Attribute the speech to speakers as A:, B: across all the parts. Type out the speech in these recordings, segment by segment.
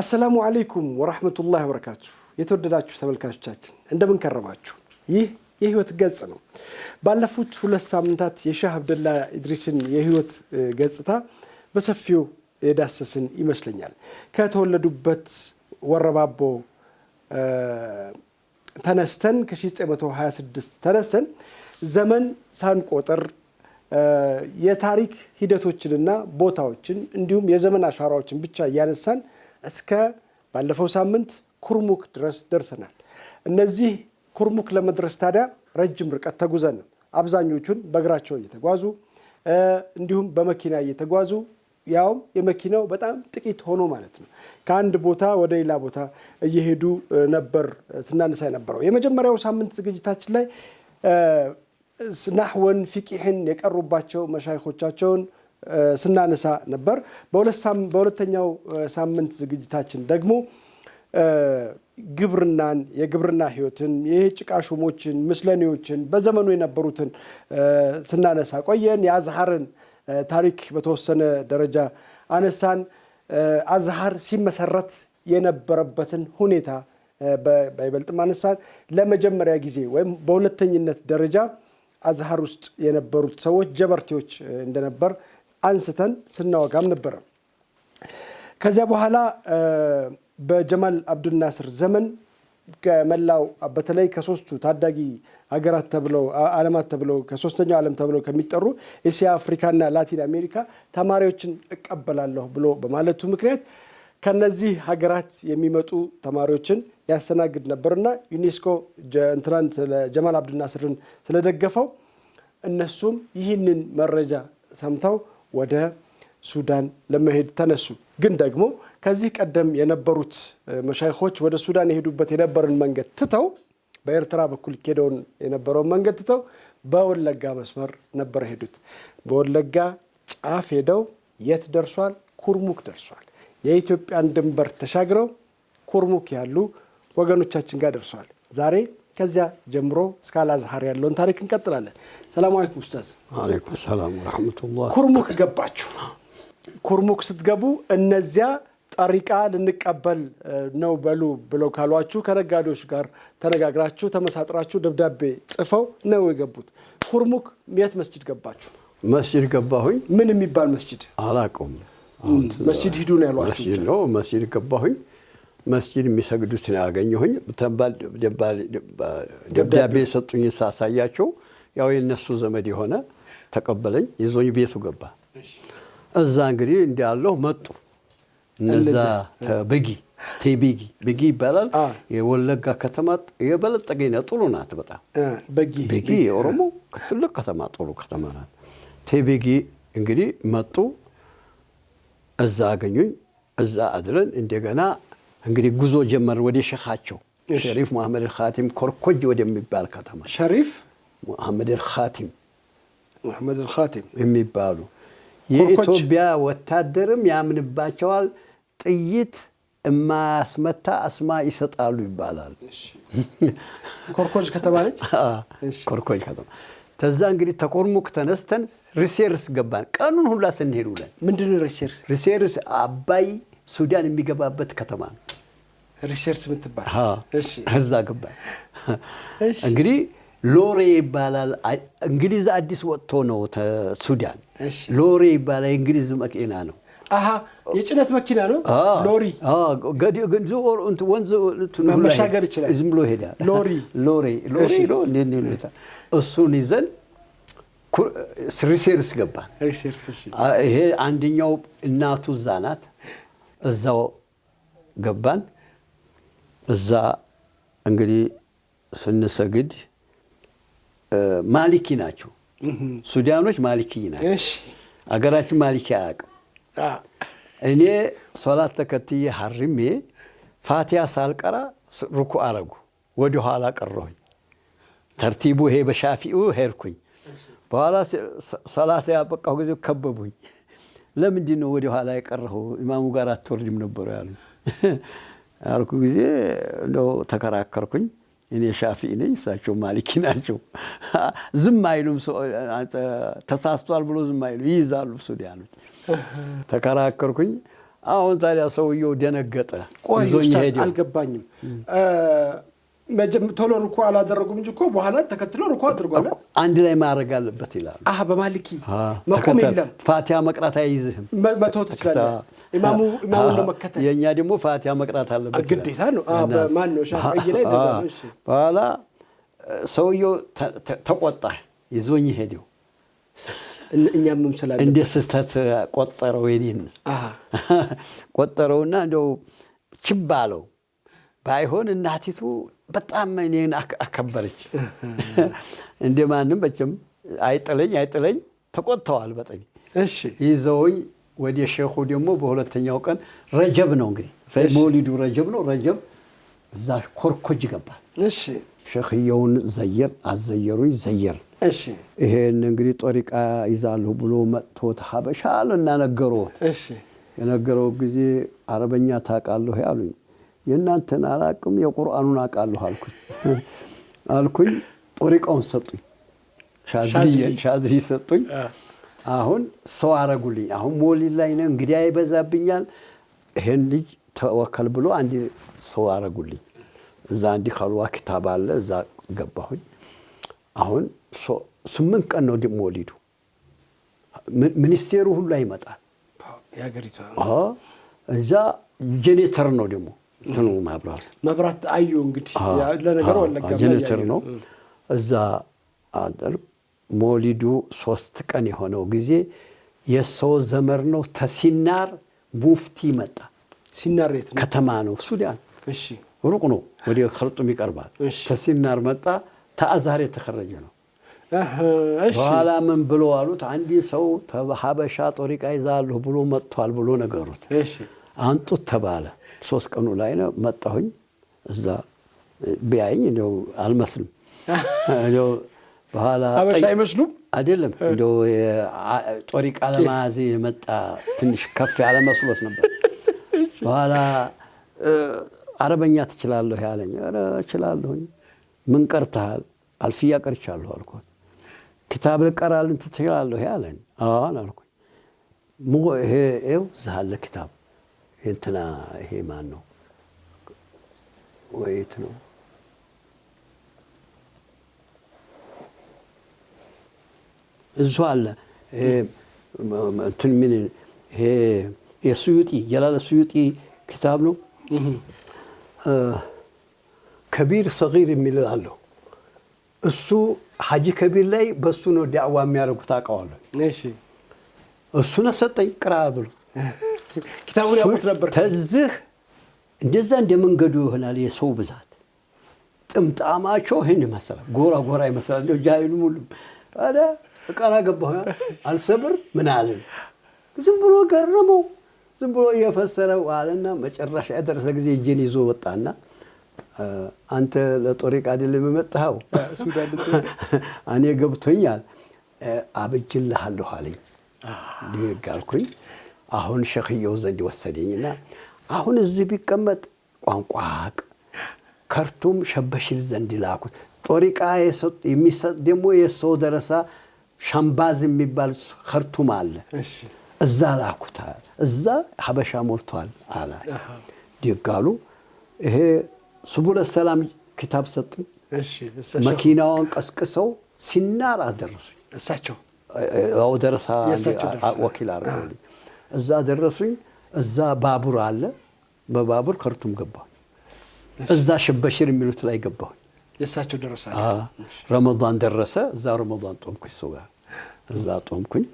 A: السلام عليكم ورحمة الله وبركاته. የተወደዳችሁ ተመልካቾቻችን እንደምን ከረማችሁ? ይህ የህይወት ገጽ ነው። ባለፉት 2 ሳምንታት የሼህ አብደላ ኢድሪስን የህይወት ገጽታ በሰፊው የዳሰስን ይመስለኛል። ከተወለዱበት ወረባቦ ተነስተን ከ1926 ተነስተን ዘመን ሳንቆጥር የታሪክ ሂደቶችንና ቦታዎችን እንዲሁም የዘመን አሻራዎችን ብቻ ያነሳን እስከ ባለፈው ሳምንት ኩርሙክ ድረስ ደርሰናል። እነዚህ ኩርሙክ ለመድረስ ታዲያ ረጅም ርቀት ተጉዘን አብዛኞቹን በእግራቸው እየተጓዙ እንዲሁም በመኪና እየተጓዙ ያው የመኪናው በጣም ጥቂት ሆኖ ማለት ነው ከአንድ ቦታ ወደ ሌላ ቦታ እየሄዱ ነበር ስናነሳ የነበረው። የመጀመሪያው ሳምንት ዝግጅታችን ላይ ናህወን ፊቂህን የቀሩባቸው መሻይኾቻቸውን ስናነሳ ነበር። በሁለተኛው ሳምንት ዝግጅታችን ደግሞ ግብርናን የግብርና ህይወትን የጭቃ ሹሞችን ምስለኔዎችን በዘመኑ የነበሩትን ስናነሳ ቆየን። የአዝሃርን ታሪክ በተወሰነ ደረጃ አነሳን። አዝሃር ሲመሰረት የነበረበትን ሁኔታ በይበልጥ አነሳን። ለመጀመሪያ ጊዜ ወይም በሁለተኝነት ደረጃ አዝሃር ውስጥ የነበሩት ሰዎች ጀበርቴዎች እንደነበር አንስተን ስናወጋም ነበር። ከዚያ በኋላ በጀማል አብዱል ናስር ዘመን ከመላው በተለይ ከሶስቱ ታዳጊ ሀገራት ተብለው ዓለማት ተብለው ከሶስተኛው ዓለም ተብለው ከሚጠሩ ኤሲያ፣ አፍሪካና ላቲን አሜሪካ ተማሪዎችን እቀበላለሁ ብሎ በማለቱ ምክንያት ከነዚህ ሀገራት የሚመጡ ተማሪዎችን ያስተናግድ ነበርና ዩኔስኮ ጀማል አብዱል ናስርን ስለደገፈው እነሱም ይህንን መረጃ ሰምተው ወደ ሱዳን ለመሄድ ተነሱ። ግን ደግሞ ከዚህ ቀደም የነበሩት መሻይኾች ወደ ሱዳን የሄዱበት የነበረን መንገድ ትተው በኤርትራ በኩል ሄደውን የነበረውን መንገድ ትተው በወለጋ መስመር ነበር ሄዱት። በወለጋ ጫፍ ሄደው የት ደርሷል? ኩርሙክ ደርሷል። የኢትዮጵያን ድንበር ተሻግረው ኩርሙክ ያሉ ወገኖቻችን ጋር ደርሷል። ዛሬ ከዚያ ጀምሮ እስከ አልአዝሃር ያለውን ታሪክ እንቀጥላለን። ሰላም አለይኩም ኡስታዝ።
B: ወአለይኩም ሰላም ወራህመቱላህ።
A: ኩርሙክ ገባችሁ። ኩርሙክ ስትገቡ እነዚያ ጠሪቃ ልንቀበል ነው በሉ ብለው ካሏችሁ ከነጋዴዎች ጋር ተነጋግራችሁ ተመሳጥራችሁ ደብዳቤ ጽፈው ነው የገቡት። ኩርሙክ የት መስጂድ ገባችሁ?
B: መስጂድ ገባሁኝ።
A: ምን የሚባል መስጂድ?
B: አላውቅም።
A: መስጂድ ሂዱ ነው ያሏችሁ?
B: መስጂድ ነው። መስጂድ ገባሁኝ። መስጂድ የሚሰግዱትን ያገኘሁኝ። ደብዳቤ ሰጡኝ። ሳሳያቸው ያው የነሱ ዘመድ የሆነ ተቀበለኝ። ይዞኝ ቤቱ ገባ። እዛ እንግዲህ እንዲያለው መጡ። እነዛ በጊ ይባላል። የወለጋ ከተማ የበለጠገኝ ጥሩ ናት በጣም። በጊ የኦሮሞ ትልቅ ከተማ ጥሩ ከተማ ናት። ቴቤጊ እንግዲህ መጡ። እዛ አገኙኝ። እዛ አድረን እንደገና እንግዲህ ጉዞ ጀመር ወደ ሸኻቸው ሸሪፍ መሐመድ አልኻቲም ኮርኮጅ ወደሚባል ከተማ። ሸሪፍ መሐመድ አልኻቲም የሚባሉ የኢትዮጵያ ወታደርም ያምንባቸዋል። ጥይት እማስመታ አስማ ይሰጣሉ ይባላል።
A: ኮርኮጅ ከተማ ነች።
B: ኮርኮጅ ከተማ። ተዛ እንግዲህ ተኮርሙክ ተነስተን ሪሴርስ ገባን። ቀኑን ሁላ ስንሄድ ውለን።
A: ምንድነው ሪሴርስ?
B: ሪሴርስ አባይ ሱዳን የሚገባበት ከተማ ነው።
A: ሪሴርስ ምትባል።
B: እሺ እዛ ገባን። እንግዲህ ሎሬ ይባላል። እንግሊዝ አዲስ ወጥቶ ነው ሱዳን። ሎሬ ይባላል። እንግሊዝ መኪና ነው።
A: የጭነት መኪና ነው ሎሪ።
B: ወንዝ
A: መሻገር ይችላል።
B: ዝም ብሎ ሄዳል። ሎሬ እሱን ይዘን ሪሴርስ ገባን። ይሄ አንደኛው እናቱ እዛ ናት። እዛው ገባን። እዛ እንግዲህ ስንሰግድ ማሊኪ ናቸው ሱዳኖች። ማሊኪ ናቸው። አገራችን ማሊኪ አያውቅም። እኔ ሶላት ተከትዬ ሐርሜ ፋቲያ ሳልቀራ ሩኩ አረጉ። ወደ ኋላ ቀረሁኝ። ተርቲቡ ይሄ በሻፊኡ ሄድኩኝ። በኋላ ሶላት ያበቃሁ ጊዜ ከበቡኝ። ለምንድን ነው ወደ ኋላ የቀረኸው? ኢማሙ ጋር አትወርድም ነበሩ ያሉኝ። ያልኩ ጊዜ እንደው ተከራከርኩኝ። እኔ ሻፊዒ ነኝ፣ እሳቸው ማሊኪ ናቸው። ዝም አይሉም። ተሳስቷል ብሎ ዝም አይሉ ይይዛሉ ሱዳኖች። ተከራከርኩኝ። አሁን ታዲያ ሰውየው ደነገጠ።
A: ይዞኝ ሄደ። አልገባኝም። ቶሎ ሩኩ አላደረጉም እንጂ እኮ በኋላ ተከትሎ ሩኩ አድርጓል።
B: አንድ ላይ ማድረግ አለበት ይላሉ።
A: በማሊኪ መቆም የለም።
B: ፋቲሃ መቅራት አይይዝህም፣
A: መተው ትችላለህ። ኢማሙን ለመከተል
B: የኛ ደግሞ ፋቲሃ መቅራት አለበት
A: ግዴታ ነው። በማን ነው ሻፊዒ ላይ እንደዛ ነው። እሺ
B: በኋላ ሰውየው ተቆጣ። ይዞኝ ሄደው
A: እኛም ምምሰላለ
B: እንደ ስህተት ቆጠረው። የኔን ቆጠረውና እንደው ችባለው ባይሆን እናቲቱ በጣም እኔን አከበረች። እንደማንም በጭም አይጥለኝ ተቆጥተዋል በጠኝ።
A: እሺ
B: ይዘውኝ ወደ ሼኹ ደግሞ በሁለተኛው ቀን ረጀብ ነው እንግዲህ መውሊዱ ረጀብ ነው። ረጀብ እዛ ኮርኮጅ ገባል።
A: እሺ
B: ሼኽየውን አዘየሩኝ ዘየር።
A: እሺ
B: ይሄን እንግዲህ ጦሪቃ ይዛለሁ ብሎ መጥቶት ሀበሻል እና ነገሮት።
A: እሺ
B: የነገረው ጊዜ አረበኛ ታውቃለህ ያሉኝ። የእናንተን አላቅም የቁርአኑን አውቃለሁ አልኩኝ። ጦሪቃውን ሰጡኝ፣ ሻዝሊ ሰጡኝ። አሁን ሰው አረጉልኝ። አሁን ሞሊድ ላይ ነው እንግዲህ አይበዛብኛል። ይሄን ልጅ ተወከል ብሎ አንድ ሰው አረጉልኝ። እዛ አንድ ኸልዋ ክታብ አለ፣ እዛ ገባሁኝ። አሁን 8 ቀን ነው ሞሊዱ። ሚኒስቴሩ ሁሉ ይመጣል
A: ያገሪቷ።
B: እዛ ጄኔተር ነው ደግሞ እንትኑ መብራት
A: አዩ እንግዲህ ለነገሩ ወለጋ
B: ጄኔተር ነው። እዛ አደር ሞሊዱ 3 ቀን የሆነው ጊዜ የሰው ዘመር ነው። ተሲናር ሙፍቲ መጣ።
A: ሲናር የት ነው?
B: ከተማ ነው ሱዳን።
A: እሺ
B: ሩቅ ነው፣ ወደ ኸርጡም ይቀርባል። ተሲናር መጣ። ተአዛር የተከረጀ ነው።
A: እሺ
B: በኋላ ምን ብሎ አሉት? አንዲ ሰው ሀበሻ ጦሪቃ ይዛለሁ ብሎ መጥቷል ብሎ ነገሩት።
A: እሺ
B: አንጡት ተባለ። 3 ቀኑ ላይ ነው መጣሁኝ። እዛ ቢያይኝ እንደው አልመስልም። እንደው በኋላ
A: ሀበሻ አይመስሉም
B: አይደለም። እንደው ጦሪቃ ለማያዝ የመጣ ትንሽ ከፍ ያለ መስሎት ነበር። በኋላ አረበኛ ትችላለህ ያለኝ። ኧረ እችላለሁኝ። ምን ቀርተሃል? አልፊያ ቀርቻለሁ አልኩት። ክታብ ልቀራልን ትችላለህ ያለኝ። አዎን አልኩኝ። ይሄው ዛለ ክታብ እንትና ይሄ ማን ነው ወይት ነው? እሱ አለ እንትን ምን ይሄ የሱዩጢ ጀላል ሱዩጢ ክታብ ነው። ከቢር ሰጊር የሚል አለው። እሱ ሐጂ ከቢር ላይ በሱ ነው ዳዕዋ የሚያደርጉት አውቀዋለሁ።
A: እሺ
B: እሱን ሰጠኝ ቅራ ብሎ
A: ክታቡን ያውቁት ነበር።
B: ተዝህ እንደዛ እንደመንገዱ ይሆናል። የሰው ብዛት ጥምጣማቸው ይሄን ይመስላል። ጎራ ይመስላል። እንደው ጃሂሉ ሙሉ አለ ቀራ ገባሁ አልሰብር ምን አለን። ዝም ብሎ ገረመው። ዝም ብሎ እየፈሰረው አለና መጨረሻ ያደረሰ ጊዜ እጄን ይዞ ወጣና አንተ ለጦሪቃ አይደለም የመጣኸው?
A: ሱዳን
B: እኔ ገብቶኛል አብጅልሃለሁ አለኝ። ሊጋልኩኝ አሁን ሸኽየው ዘንድ ወሰደኝና አሁን እዚህ ቢቀመጥ ቋንቋቅ ከርቱም ሸበሽል ዘንድ ላኩት። ጦሪቃ የሚሰጥ ደግሞ የሰው ደረሳ ሻምባዝ የሚባል ከርቱም አለ።
A: እሺ
B: እዛ ላኩት። እዛ ሀበሻ ሞልቷል አለ። ዲጋሉ ይሄ ሱቡለ ሰላም ክታብ ሰጡኝ።
A: እሺ
B: መኪናውን ቀስቅሰው ሲናር አደረሱኝ።
A: እሳቸው
B: አው ደረሳ ወኪል አረጋሉኝ። እዛ ደረሱኝ። እዛ ባቡር አለ። በባቡር ከርቱም ገባሁ። እዛ ሸበሽር የሚሉት ላይ ገባሁ።
A: የእሳቸው ደረሳ
B: ረመዳን ደረሰ። እዛ ረመዳን ጦምኩኝ። ሰው ጋር እዛ ጦምኩኝ።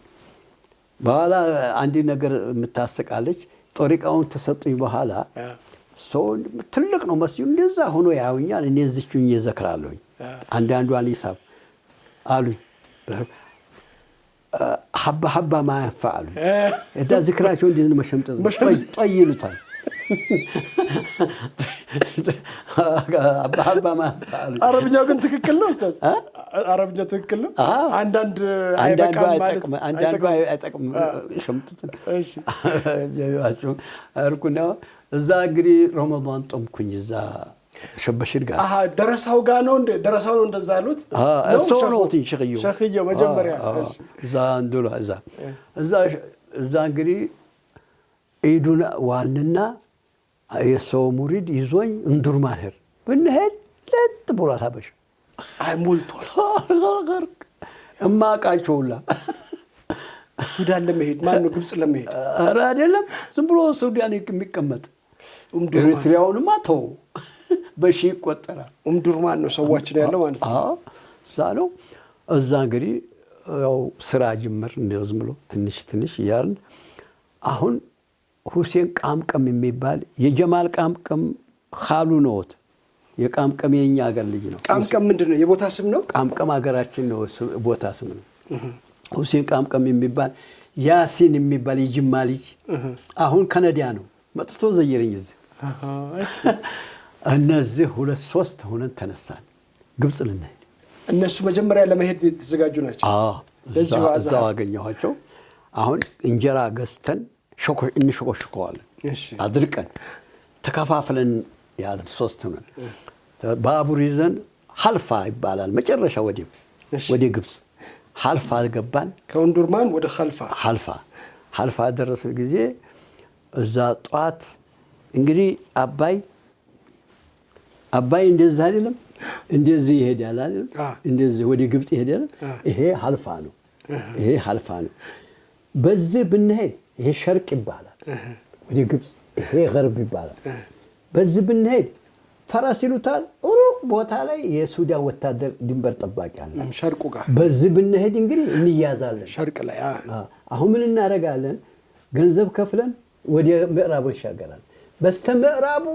B: በኋላ አንድ ነገር የምታስቃለች። ጦሪቃውን ተሰጡኝ። በኋላ ሰው ትልቅ ነው መስዩ እንደዛ ሆኖ ያውኛል። እኔ እዚህኝ እዘክራለሁኝ። አንዳንዷን ሂሳብ አሉኝ። ሀባ ማያንፋሉ እዳ ዝክራቸው እንዴት ነው መሸምጠጥ ጠይ ይሉታል። ሀባ ማያንፋሉ።
A: አረብኛው ግን ትክክል ነው ኡስታዝ። አረብኛው ትክክል ነው። አንዳንዱ አይጠቅም ሸምጥጥ። እሺ ጀያቸው አርኩና እዛ እንግዲህ ረመዳን ጦምኩኝ። እዛ ሸበሽር ጋር ደረሳው ጋር ነው እንደ ደረሳው ነው እንደዛ ያሉት።
B: እሱ ነው
A: መጀመሪያ
B: እዛ እንዱላ እዛ እንግዲህ ኢዱን ዋልና የሰው ሙሪድ ይዞኝ እንዱርማን ሄድ ብንሄድ ለጥ ብሏል። ሀበሻ
A: አይ ሞልቷል።
B: እማቃቸውላ
A: ሱዳን ለመሄድ ማን ነው ግብጽ ለመሄድ
B: ኧረ አይደለም ዝም ብሎ ሱዳን የሚቀመጥ ኤርትራውንማ ተው በሺ ይቆጠራል።
A: ኡምዱርማን ነው ሰዋችን ያለው ማለት ነው።
B: አዎ እዛ ነው። እዛ እንግዲህ ያው ስራ ጅምር እንደው ዝም ብሎ ትንሽ እያልን አሁን ሁሴን ቃምቀም የሚባል የጀማል ቃምቀም ኻሉ ነውት። የቃምቀም የኛ ሀገር ልጅ ነው።
A: ቃምቀም ምንድነው? የቦታ ስም ነው።
B: ቃምቀም ሀገራችን ነው ቦታ ስም ነው። ሁሴን ቃምቀም የሚባል ያሲን የሚባል የጅማ ልጅ አሁን ከነዲያ ነው መጥቶ ዘይረኝ እዚህ እነዚህ 2-3 ሆነን ተነሳን ግብጽ ልንሄድ።
A: እነሱ መጀመሪያ ለመሄድ የተዘጋጁ ናቸው።
B: እዛው አገኘኋቸው። አሁን እንጀራ ገዝተን እንሾቆሽቀዋለን አድርቀን ተከፋፍለን ያዝን 3 ሆነን ባቡር ይዘን ሐልፋ ይባላል መጨረሻ ወደ ግብጽ ሐልፋ ገባን።
A: ከኡምዱርማን ወደ
B: ሐልፋ ደረስን ጊዜ እዛ ጧት እንግዲህ አባይ እንደዛ አይደለም እንደዚህ ይሄዳል አይደል? እንደዚህ ወደ ግብጽ ይሄዳል። ይሄ ሐልፋ ነው። በዚህ ብንሄድ ይሄ ሸርቅ ይባላል ወደ ግብጽ፣ ይሄ ገርብ ይባላል። በዚህ ብንሄድ ፈረስ ይሉታል። ሩቅ ቦታ ላይ የሱዳን ወታደር ድንበር ጠባቂ አለ
A: ሸርቁ ጋር።
B: በዚህ ብንሄድ እንግዲህ እንያዛለን
A: ሸርቅ ላይ።
B: አሁን ምን እናደርጋለን? ገንዘብ ከፍለን ወደ ምዕራቡ እንሻገራለን። በስተ ምዕራቡ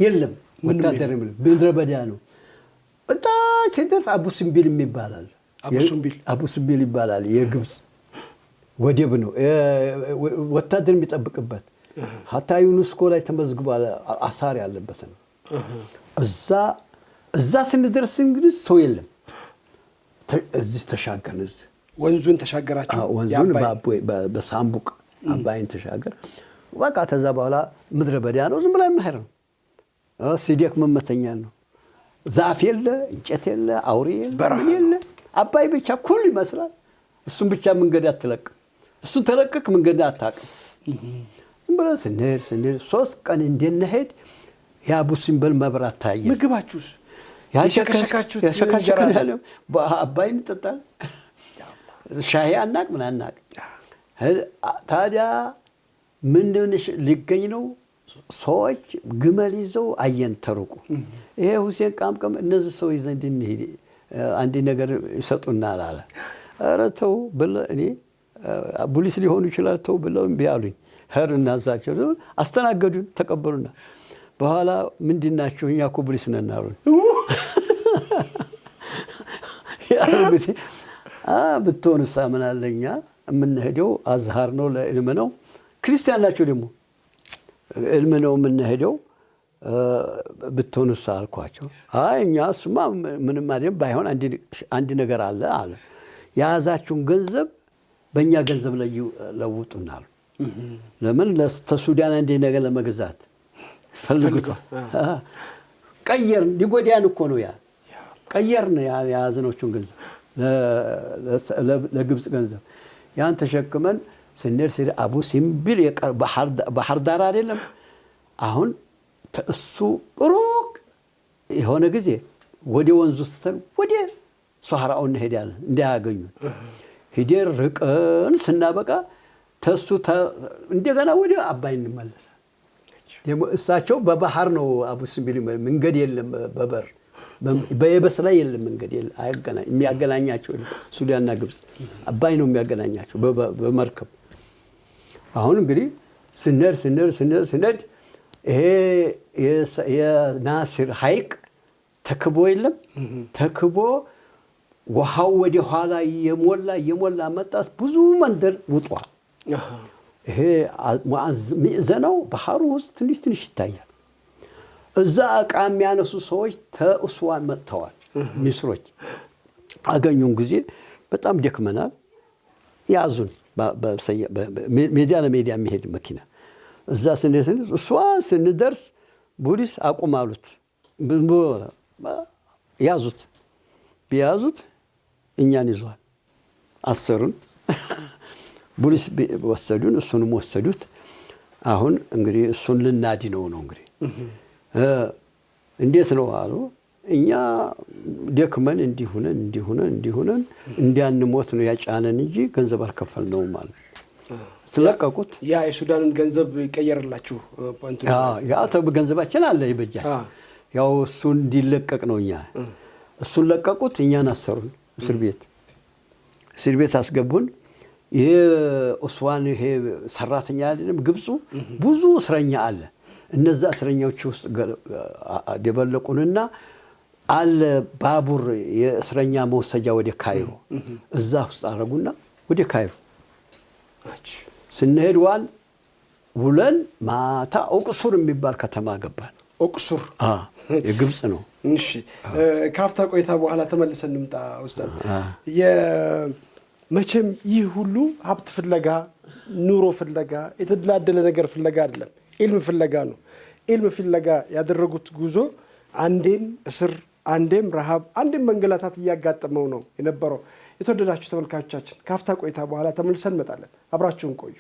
B: የለም ወታደር የለም፣ ምድረ በዳ ነው። እታች ሲደርስ አቡ ሲምቢል ይባላል። አቡ ሲምቢል ይባላል። የግብጽ ወደብ ነው ወታደር የሚጠብቅበት። ሀታ ዩኔስኮ ላይ ተመዝግቧል። አሳር ያለበት ነው። እዛ ስንደርስ እንግዲህ ሰው የለም። እዚህ ተሻገርን። እዚህ
A: ወንዙን ተሻገራችሁ?
B: ወንዙን በሳምቡቅ አባይን ተሻገር። በቃ ተዛ በኋላ ምድረ በዳ ነው። ዝም ብላ መሄድ ነው። ሲደክ መመተኛ ነው። ዛፍ የለ፣ እንጨት የለ፣ አውሬ የለ። አባይ ብቻ ኩል ይመስላል። እሱን ብቻ መንገድ አትለቅም። እሱን ተለቅቅ መንገድ አታውቅም። ዝም ብላ ስንሄድ 3 ቀን እንድንሄድ የአቡ ሲምበል መብራት ታየ።
A: ምግባችሁስ?
B: ያሸካሸካችሁት ያለ አባይ እንጠጣለን። ሻሂ አናቅ ምን አናቅ። ታዲያ ምንድን ሊገኝ ነው? ሰዎች ግመል ይዘው አየን ተሩቁ። ይሄ ሁሴን ቃምቀም እነዚህ ሰው ይዘን እንድንሄድ አንድ ነገር ይሰጡናል አለ። ኧረ ተው ብለህ እኔ ፖሊስ ሊሆኑ ይችላል ተው ብለው እምቢ አሉኝ። ሄር እናዛቸው አስተናገዱን፣ ተቀበሉና በኋላ ምንድን ናቸው? እኛ እኮ ፖሊስ ነን አሉን። ብትሆንሳ ምን አለ እኛ የምንሄደው አዝሃር ነው ለዕልም ነው። ክርስቲያን ናቸው ደግሞ ዕልም ነው የምንሄደው ብትሆንሳ አልኳቸው። አይ እኛ እሱማ ምንም አይደለም፣ ባይሆን አንድ ነገር አለ አለ። የያዛችሁን ገንዘብ በእኛ ገንዘብ ላይ ለውጡናል። ለምን ለሱዳን አንድ ነገር ለመግዛት ፈልጉታል። ቀየርን። ሊጎዳን እኮ ነው። ያ ቀየርን የያዝኖቹን ገንዘብ ለግብጽ ገንዘብ ያን ተሸክመን ስንሄድ አቡ ሲምቢል ባህር ዳር አይደለም። አሁን እሱ ሩቅ የሆነ ጊዜ ወደ ወንዙ ስተን ወደ ሷህራው እንሄዳለን እንዳያገኙን። ሂደን ርቀን ስናበቃ ተሱ እንደገና ወደ አባይ እንመለሳለን። ደግሞ እሳቸው በባህር ነው አቡ ሲምቢል መንገድ የለም፣ በበር በየበስ ላይ የለም መንገድ የለም። የሚያገናኛቸው ሱዳንና ግብጽ አባይ ነው የሚያገናኛቸው በመርከብ። አሁን እንግዲህ ስንሄድ ይሄ የናስር ሐይቅ ተክቦ የለም ተክቦ ውሃው ወደ ኋላ የሞላ መጣስ ብዙ መንደር ውጧል። ይሄ ሚዕዘናው ባህሩ ውስጥ ትንሽ ይታያል። እዛ ዕቃ የሚያነሱ ሰዎች ተእስዋን መጥተዋል። ሚስሮች አገኙን ጊዜ በጣም ደክመናል። ያዙን። ሜዳ ለሜዳ የሚሄድ መኪና እዛ እሷን ስንደርስ ፖሊስ አቁም አሉት። ያዙት። ቢያዙት እኛን ይዟል። አሰሩን። ፖሊስ ወሰዱን። እሱንም ወሰዱት። አሁን እንግዲህ እሱን ልናድነው ነው እንግዲህ እንዴት ነው አሉ እኛ ደክመን እንዲሆነን እንዲያንሞት ነው ያጫነን እንጂ ገንዘብ አልከፈልነውም ማለት ተለቀቁት
A: ያ የሱዳንን ገንዘብ ይቀየርላችሁ
B: ያ ገንዘባችን አለ ይበጃችሁ ያው እሱ እንዲለቀቅ ነው እኛ እሱን ለቀቁት እኛን አሰሩን እስር ቤት አስገቡን ይሄ ኡስዋን ይሄ ሰራተኛ አይደለም ግብፁ ብዙ እስረኛ አለ እነዛ እስረኛዎች ውስጥ ደበለቁንና አለ ባቡር የእስረኛ መወሰጃ ወደ ካይሮ እዛ ውስጥ አረጉና ወደ ካይሮ ስንሄድ ውለን ማታ ኦቅሱር የሚባል ከተማ ገባን
A: ኦቅሱር
B: የግብፅ ነው
A: እሺ ካፍታ ቆይታ በኋላ ተመልሰን እንምጣ ኡስታዝ መቼም ይህ ሁሉ ሀብት ፍለጋ ኑሮ ፍለጋ የተደላደለ ነገር ፍለጋ አይደለም ኢልም ፍለጋ ነው ኢልም ፍለጋ ያደረጉት ጉዞ አንዴም እስር አንዴም ረሃብ አንዴም መንገላታት እያጋጠመው ነው የነበረው የተወደዳችሁ ተመልካቾቻችን ካፍታ ቆይታ በኋላ ተመልሰን እንመጣለን አብራችሁን ቆዩ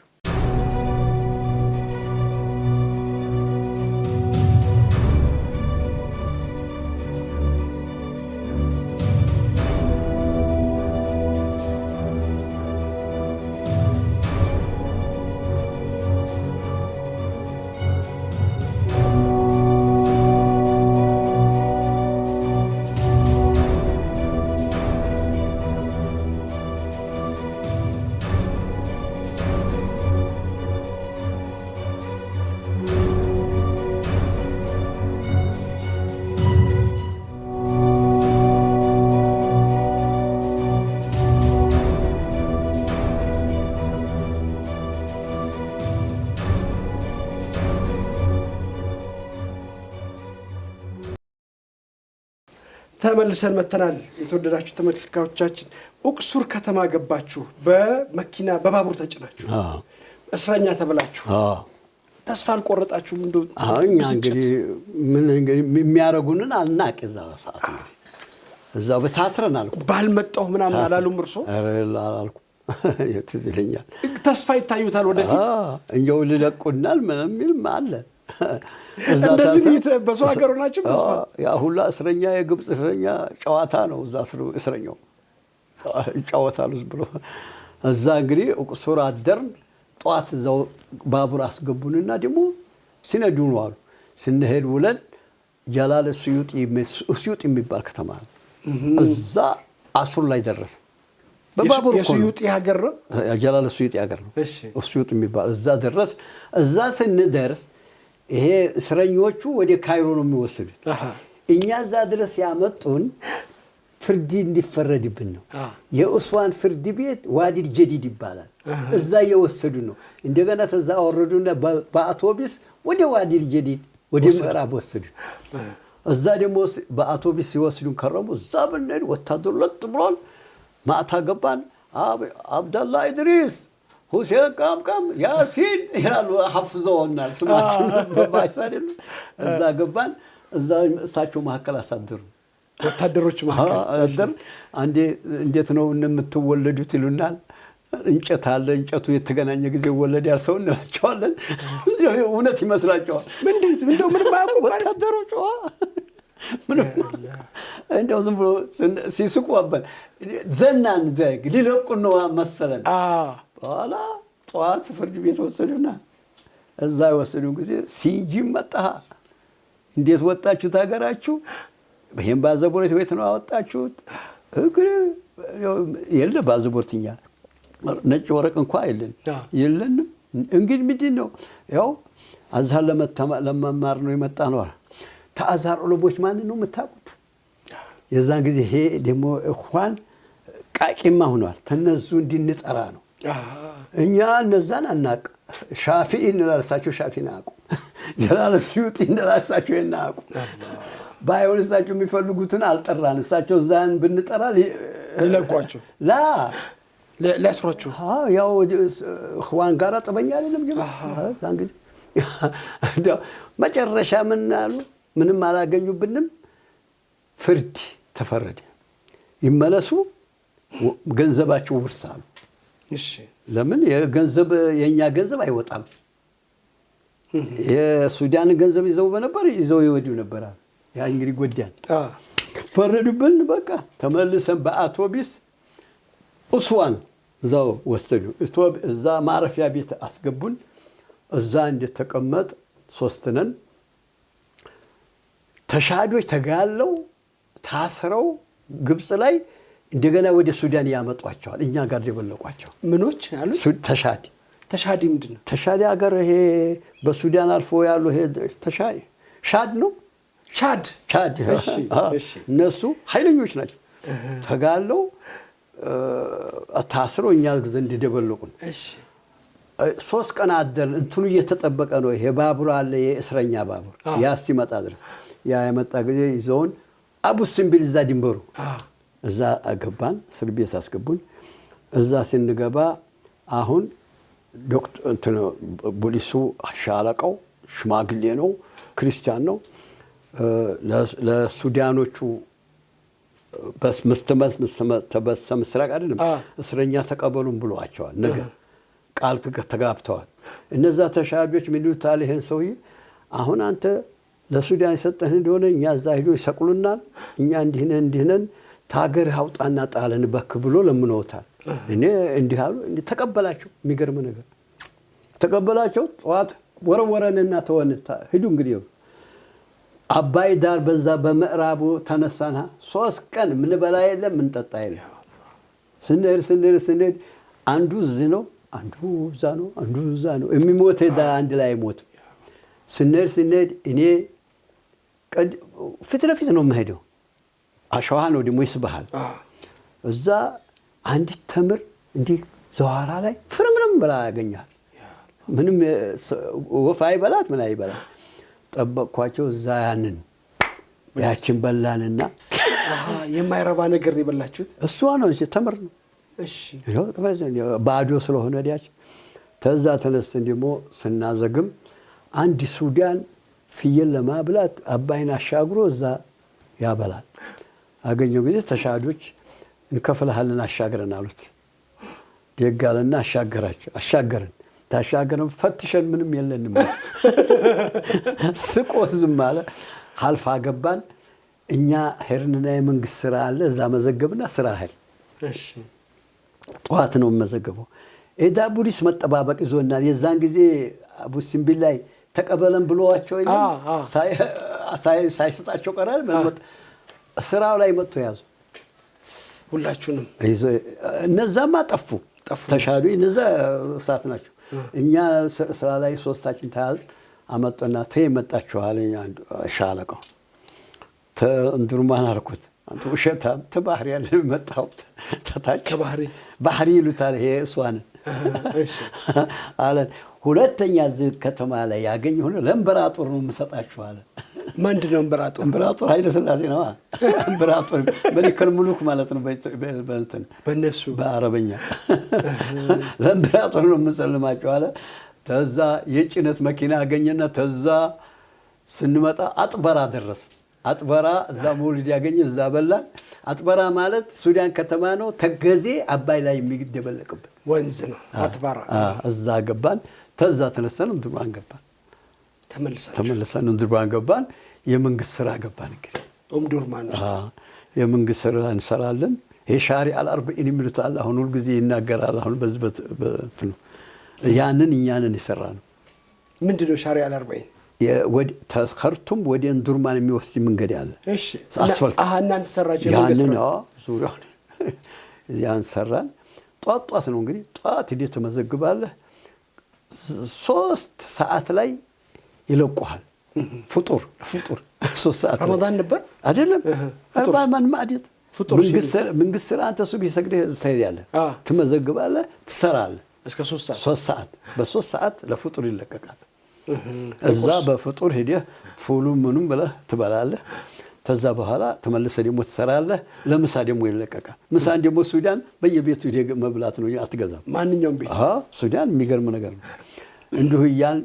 A: ተመልሰን መተናል የተወደዳችሁ ተመልካቾቻችን ኦቅሱር ከተማ ገባችሁ በመኪና በባቡር ተጭናችሁ እስረኛ ተብላችሁ ተስፋ አልቆረጣችሁም እንደው
B: እኛ እንግዲህ ምን የሚያረጉንን አልናቅ እዛው በታስረናል
A: ባልመጣው ምናምን አላሉም እርሶ
B: አላልኩ የትዝለኛል
A: ተስፋ ይታዩታል ወደፊት
B: እንጀው ልለቁናል ምንም ይልም አለ
A: እንደዚህ በሰው ሀገር ሆናችሁ ተስፋ
B: ያ ሁላ እስረኛ የግብፅ እስረኛ ጨዋታ ነው እዛ እስረኛው ጨዋታሉ ብሎ እዛ እንግዲህ ኦቅሱር አደርን ጧት እዛው ባቡር አስገቡንና ደግሞ ሲነዱ ነው አሉ ስንሄድ ውለን ጀላል ሱዩጢ የሚባል ከተማ እዛ አሱር ላይ ደረሰ በባቡር
A: የሱዩጢ ሀገር ነው
B: ጀላል ሱዩጢ ሀገር ነው ሱዩጢ የሚባል እዛ ደረስ እዛ ስንደርስ ይሄ እስረኞቹ ወደ ካይሮ ነው የሚወስዱት እኛ እዛ ድረስ ያመጡን ፍርድ እንዲፈረድብን ነው የኡስዋን ፍርድ ቤት ዋዲል ጀዲድ ይባላል እዛ እየወሰዱ ነው እንደገና ተዛ ወረዱና በአውቶቡስ ወደ ዋዲል ጀዲድ ወደ ምዕራብ ወሰዱ እዛ ደግሞ በአውቶቡስ ሲወስዱን ከረሙ እዛ ብንሄድ ወታደሩ ለጥ ብሏል ማታ ገባን አብደላ ኢድሪስ ሁሴን ቃምቃም ያሲን ይላሉ ሐፍዘውናል ስማችን በባይሳደሉ እዛ ገባን እዛ እሳቸው መሐከል አሳደሩ
A: ወታደሮች መሐከል
B: አንዴ እንዴት ነው የምትወለዱት ይሉናል እንጨት አለ እንጨቱ የተገናኘ ጊዜ ወለዳል ሰው እንላቸዋለን እውነት ይመስላቸዋል
A: እንደው ምንም አያውቁም
B: ወታደሮች እንደው ዝም ብሎ ሲስቁ አበል ዘናን ደግ ሊለቁን ነው መሰለን በኋላ ጧት ፍርድ ቤት ወሰዱና እዛ የወሰዱን ጊዜ ሲጂ መጣ እንዴት ወጣችሁ ታገራችሁ በሄም ባዘቦርት ቤት ነው አወጣችሁት የለ ባዘቦርትኛ ነጭ ወረቅ እንኳን የለንም እንግዲህ ምንድን ነው ያው አዛር ለመማር ነው የመጣ ነው ተአዛር ዑለሞች ማን ነው የምታውቁት የዛን ጊዜ ይሄ ደግሞ እንኳን ቃቂማ ሆኗል ተነሱ እንድንጠራ ነው እኛ እነዛን አናቅ ሻፊዒ እንላልሳቸው ሻፊዒን አቁ ጀላል ሱዩጢ እንላልሳቸው እናቁ ባይሆን እሳቸው የሚፈልጉትን አልጠራን እሳቸው ዛን ብንጠራ
A: ይለቋቸው
B: ላ
A: ለስሮቹ
B: ያው ኹዋን ጋራ ጠበኛ አይደለም ጀማ ዛን ጊዜ መጨረሻ ምን አሉ ምንም አላገኙብንም ፍርድ ተፈረደ ይመለሱ ገንዘባቸው ውርሳሉ
A: እሺ
B: ለምን የኛ ገንዘብ አይወጣም የሱዳን ገንዘብ ይዘው በነበር ይዘው ይወዱ ነበር። ያ እንግዲህ ጎዳን ፈረዱብን። በቃ ተመልሰን በአውቶቢስ ኡስዋን እዛው ወሰዱ። እዛ ማረፊያ ቤት አስገቡን። እዛ እንደተቀመጥ 3 ነን። ተሻዶች ተጋለው ታስረው ግብጽ ላይ እንደገና ወደ ሱዳን ያመጧቸዋል። እኛ ጋር ደበለቋቸው።
A: ምኖች አሉ?
B: ተሻዲ።
A: ተሻዲ ምንድን ነው?
B: ተሻዲ ሀገር ይሄ በሱዳን አልፎ ያሉ ይሄ ተሻዲ ሻድ ነው።
A: ቻድ።
B: እሺ። እነሱ ኃይለኞች ናቸው። ተጋለው ታስረው እኛ ዘንድ ደበለቁን።
A: እሺ።
B: 3 ቀን አደርን። እንትኑ እየተጠበቀ ነው። ይሄ ባቡር አለ፣ የእስረኛ ባቡር። ያ እስኪመጣ ድረስ ያ የመጣ ጊዜ ይዘውን አቡ ሲምቢል እዛ ድንበሩ እዛ አገባን። እስር ቤት አስገቡን። እዛ ስንገባ አሁን ዶክተር ፖሊሱ ሻለቃው ሽማግሌ ነው፣ ክርስቲያን ነው። ለሱዳኖቹ በስተምስራቅ አይደለም እስረኛ ተቀበሉን ብሏቸዋል። ነገ ቃል ተጋብተዋል። እነዛ ተሻዶች ምን ይሉታል? ይሄን ሰውዬ አሁን አንተ ለሱዳን የሰጠህ እንደሆነ እኛ እዛ ሄዶ ይሰቅሉናል፣ እኛ እንዲህነን ታገር አውጣና ጣለን በክ ብሎ ለምነውታል። እኔ እንዲህ አሉ። ተቀበላቸው። የሚገርም ነገር ተቀበላቸው። ጠዋት ወረወረንና ተወንታ ሂዱ እንግዲህ አባይ ዳር በዛ በምዕራቡ ተነሳና 3 ቀን ምን በላ የለም ምን ጠጣ የለም። ስንሄድ አንዱ እዚህ ነው፣ አንዱ እዛ ነው፣ አንዱ እዛ ነው። የሚሞት አንድ ላይ አይሞት። ስንሄድ እኔ ፊት ለፊት ነው የምሄደው። አሸዋ ነው ደግሞ ይስብሃል። እዛ አንዲት ተምር እንዲህ ዘዋራ ላይ ፍርምርም ብላ ያገኛል። ምንም ወፍ አይበላት ምን አይበላት። ጠበቅኳቸው። እዛ ያችን በላንና
A: የማይረባ ነገር ነው የበላችሁት?
B: እሷ ነው ተምር ነው።
A: እሺ።
B: ባዶ ስለሆነ ዲያች ተዛ ተነስተን ደግሞ ስናዘግም አንድ ሱዳን ፍየል ለማብላት አባይን አሻግሮ እዛ ያበላል። አገኘው ጊዜ ተሻዶች እንከፍልሃለን አሻግረን አሉት። ደጋለና አሻገረን። ታሻገረን ፈትሸን ምንም የለንም ስቆ ዝም አለ። ሀልፋ ገባን። እኛ ሄርንና የመንግስት ስራ አለ እዛ መዘገብና ስራ ሄድ።
A: እሺ።
B: ጠዋት ነው መዘገበው። ኤዳ ቡሪስ መጠባበቅ ይዞናል። የዛን ጊዜ አቡ ሲምቢል ላይ ተቀበለን ብሏቸው ሳይሰጣቸው ቀራል። ስራው ላይ መጥቶ ያዙ
A: ሁላችሁንም።
B: እነዛማ ጠፉ። ተሻዱ። እነዛ እሳት ናቸው። እኛ ስራ ላይ 3ታችን ተያዝ። አመጡና ተመጣጣቸዋል። አንዱ ሻለቃው እንድሩማን አልኩት። አንተ ውሸታም ተባህሪ ያለ መጣው ተታች ባህሪ ይሉታል። ይሄ እሷን
A: እሺ
B: አለን። ሁለተኛ እዚህ ከተማ ላይ ያገኘ ሆነ ለእምበራጦር ነው የምሰጣችሁ አለ።
A: ምንድነው እምበራጦር?
B: እምበራጦር ኃይለ ሥላሴ ነው። እምበራጦር መሊከል ሙሉክ ማለት ነው በእንትን
A: በእነሱ
B: በአረበኛ። ለእምበራጦር ነው የምሰልማችሁ አለ። ተዛ የጭነት መኪና አገኘና ተዛ ስንመጣ አጥበራ ደረስ። አጥበራ እዛ መውሊድ ያገኘ እዛ በላን። አጥበራ ማለት ሱዳን ከተማ ነው። ተገዜ አባይ ላይ የሚደበለቅበት
A: ወንዝ ነው አጥበራ።
B: እዛ ገባን። ተዛ ተነስተን እንድርባን ገባን። ተመልሰን እንድርባን ገባን። የመንግስት ስራ ገባን። እንግዲህ
A: ኡምዱርማን
B: የመንግስት ስራ እንሰራለን። ይሄ ሻሪ አልአርበኢን የሚሉት አለ። አሁን ሁሉ ጊዜ ይናገራል። አሁን በዚህ በትኑ ያንን እኛንን የሰራ ነው።
A: ምንድነው ሻሪ አልአርበኢን?
B: ከርቱም ወደ እንዱርማን የሚወስድ መንገድ ያለ።
A: እሺ። አስፋልት እናንተ ሰራችሁ?
B: ያንን ዙሪያውን ያን ሰራን። ጧት ነው እንግዲህ ጧት ሄደህ ተመዘግባለህ። 3 ሰዓት ላይ ይለቁሃል። ፍጡር 3 ሰዓት
A: ረመዳን ነበር
B: አይደለም? ማን ማዕደት መንግስት ስራ አንተ ሱብሂ ሰግደህ ትሄዳለህ፣ ትመዘግባለህ፣ ትሰራለህ
A: እስከ 3
B: ሰዓት። በ3 ሰዓት ለፍጡር ይለቀቃል። እዛ በፍጡር ሄደህ ፉሉ ምኑም ብለህ ትበላለህ። ተዛ በኋላ ተመልሰህ ደግሞ ትሰራለህ። ለምሳ ደግሞ ይለቀቃል። ምሳን ደግሞ ሱዳን በየቤቱ ሄደህ መብላት ነው፣ አትገዛም።
A: ማንኛውም ቤት
B: ሱዳን የሚገርም ነገር ነው። እንዲሁ እያልን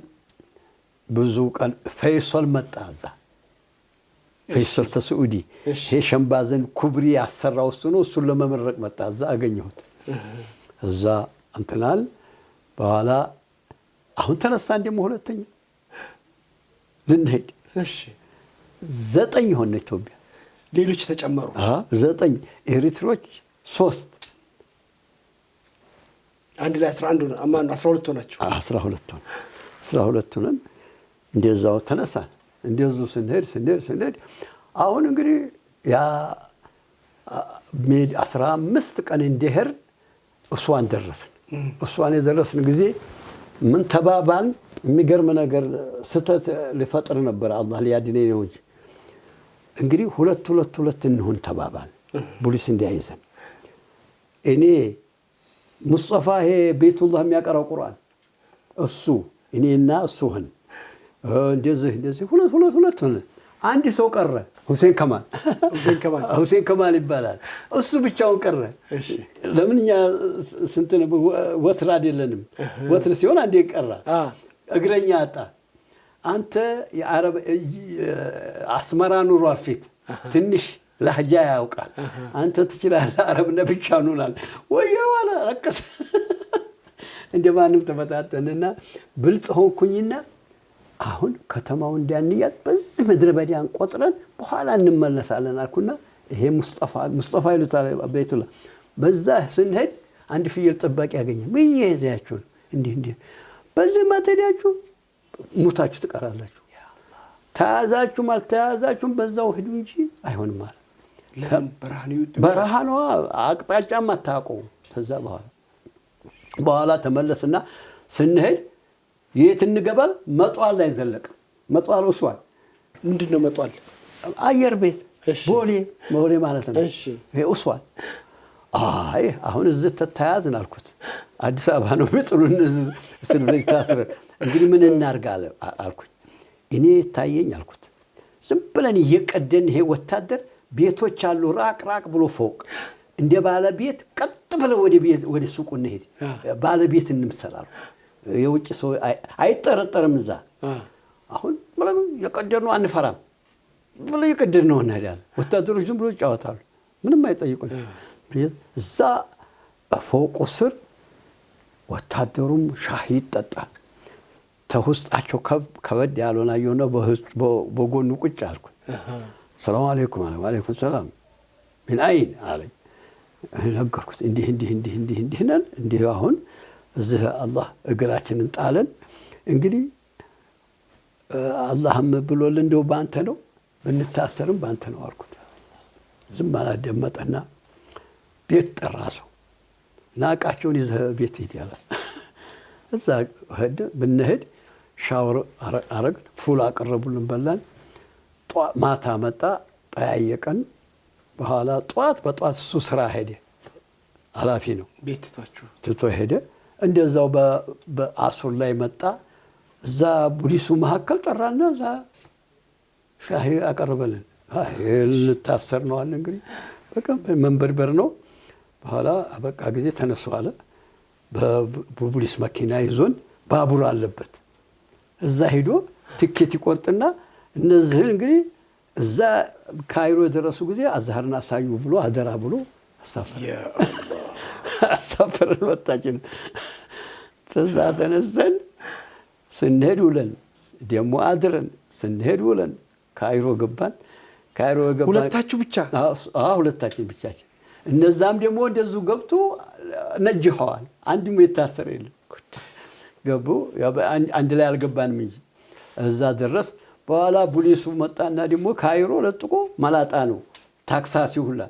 B: ብዙ ቀን ፈይሶል መጣ። እዛ ፈይሶል ተስዑዲ ይሄ ሸምባዘን ኩብሪ ያሰራው እሱ ነው። እሱን ለመመረቅ መጣ። እዛ አገኘሁት። እዛ እንትናል በኋላ አሁን ተነሳን ደግሞ ሁለተኛ ልንሄድ
A: እሺ
B: 9 ሆነ ኢትዮጵያ
A: ሌሎች ተጨመሩ
B: 9 ኤሪትሮች 3
A: አንድ ላይ 11 ሆነ አማን 12 ሆናችሁ
B: 12 ሆነን እንደዛው ተነሳን እንደዚሁ ስንሄድ አሁን እንግዲህ ያ 15 ቀን እንደሄር እሷን ደረስን እሷን የደረስን ጊዜ ምን ተባባን የሚገርም ነገር ስተት ሊፈጥር ነበር አላህ ሊያድነኝ ነው እንጂ እንግዲህ ሁለት እንሁን ተባባን ፖሊስ እንዲያይዘን እኔ ሙስጠፋ ይሄ ቤቱላህ የሚያቀራው ቁርአን እሱ እኔና እሱ ሆን እንደዚህ ሁለት ሆነ አንድ ሰው ቀረ ሁሴን ከማል ይባላል እሱ ብቻውን ቀረ
A: እሺ
B: ለምን እኛ ስንት ወትር አይደለንም ወትር ሲሆን አንዴ ቀረ እግረኛ አጣ አንተ የአረብ አስመራ ኑሮ አልፊት ትንሽ ለህጃ ያውቃል አንተ ትችላለህ አረብና ብቻ ኑናል ወይዋላ ለቀስ እንደማንም ተፈታተንና ብልጥ ሆንኩኝና አሁን ከተማው እንዲያንያት በዚህ ምድረ በዳን ቆጥረን በኋላ እንመለሳለን አልኩና ይሄ ሙስጠፋ ይሉታል ቤቱላ በዛ ስንሄድ አንድ ፍየል ጠባቂ ያገኘ በየሄዳችሁ እንዲህ በዚህ ማተዳችሁ ሙታችሁ ትቀራላችሁ ተያዛችሁ አልተያዛችሁም በዛው ሄዱ እንጂ አይሆንም ማለት
A: ለምን
B: በረሃኑ አቅጣጫም አታውቀው ከዛ በኋላ ተመለስና ስንሄድ የት እንገባል መጧል ላይ ዘለቀ መጧል ወስዋል
A: ምንድነው መጧል
B: አየር ቤት ቦሌ ማለት ነው
A: እሺ
B: ይሄ ወስዋል አይ አሁን እዚህ ተያዝን አልኩት አዲስ አበባ ነው ቤቱን ስለዚህ ታስረ እንግዲህ ምን እናርጋለ አልኩኝ እኔ ታየኝ አልኩት ዝም ብለን እየቀደን ይሄ ወታደር ቤቶች አሉ ራቅ ብሎ ፎቅ እንደ ባለ ቤት ቀጥ ብለ ወደ ሱቁ እንሄድ ባለ ቤት እንምሰላሉ የውጭ ሰው አይጠረጠርም እዛ አሁን ምንም የቀደኑ አንፈራም ብለ የቀደኑ ነው እንሄዳለን ወታደሮች ዝም ብሎ ይጫወታሉ ምንም አይጠይቁን እዛ ፎቁ ስር ወታደሩም ሻሂ ይጠጣል ተውስጣቸው ከበድ ያለውና የሆነ በጎኑ ቁጭ አልኩ ሰላም አለይኩም ወአለይኩም ሰላም ምን አይን አለኝ ነገርኩት እንዲህ ነን እንዲህ አሁን እዚህ አላህ እግራችንን ጣለን እንግዲህ አላህም ብሎልን እንደው ባንተ ነው ብንታሰርም ባንተ ነው አልኩት ዝም አላደመጠና ቤት ጠራሰው ናቃቸውን ይዘህ ቤት ሂድ ያለ እዛ ብንሄድ ሻወር አረግን ፉል አቀረቡልን በላን ማታ መጣ ጠያየቀን በኋላ በጧት እሱ ስራ ሄደ ኃላፊ ነው
A: ቤት
B: ትቶ ሄደ እንደዛው በአሱር ላይ መጣ እዛ ፖሊሱ መካከል ጠራና እዛ ሻሂ አቀረበልን ልታሰር ነው አለ እንግዲህ በቃ መንበርበር ነው በኋላ በቃ ጊዜ ተነሱ አለ በፖሊስ መኪና ይዞን ባቡር አለበት እዛ ሄዶ ትኬት ይቆርጥና እነዚህን እንግዲህ እዛ ካይሮ የደረሱ ጊዜ አዛርና አሳዩ ብሎ አደራ ብሎ አሳፈረን ወጣችን ተዛ ተነስተን ስንሄድ ውለን ደሞ አድረን ስንሄድ ውለን ካይሮ ገባን
A: ሁለታችሁ ብቻ
B: ሁለታችን ብቻችን እነዛም ደግሞ እንደዙ ገብቶ ነጅኸዋል አንድም የታሰረ የለም ገቡ አንድ ላይ አልገባንም እንጂ እዛ ደረስ በኋላ ፖሊሱ መጣና ደግሞ ካይሮ ለጥቆ መላጣ ነው ታክሳሲ ሁላ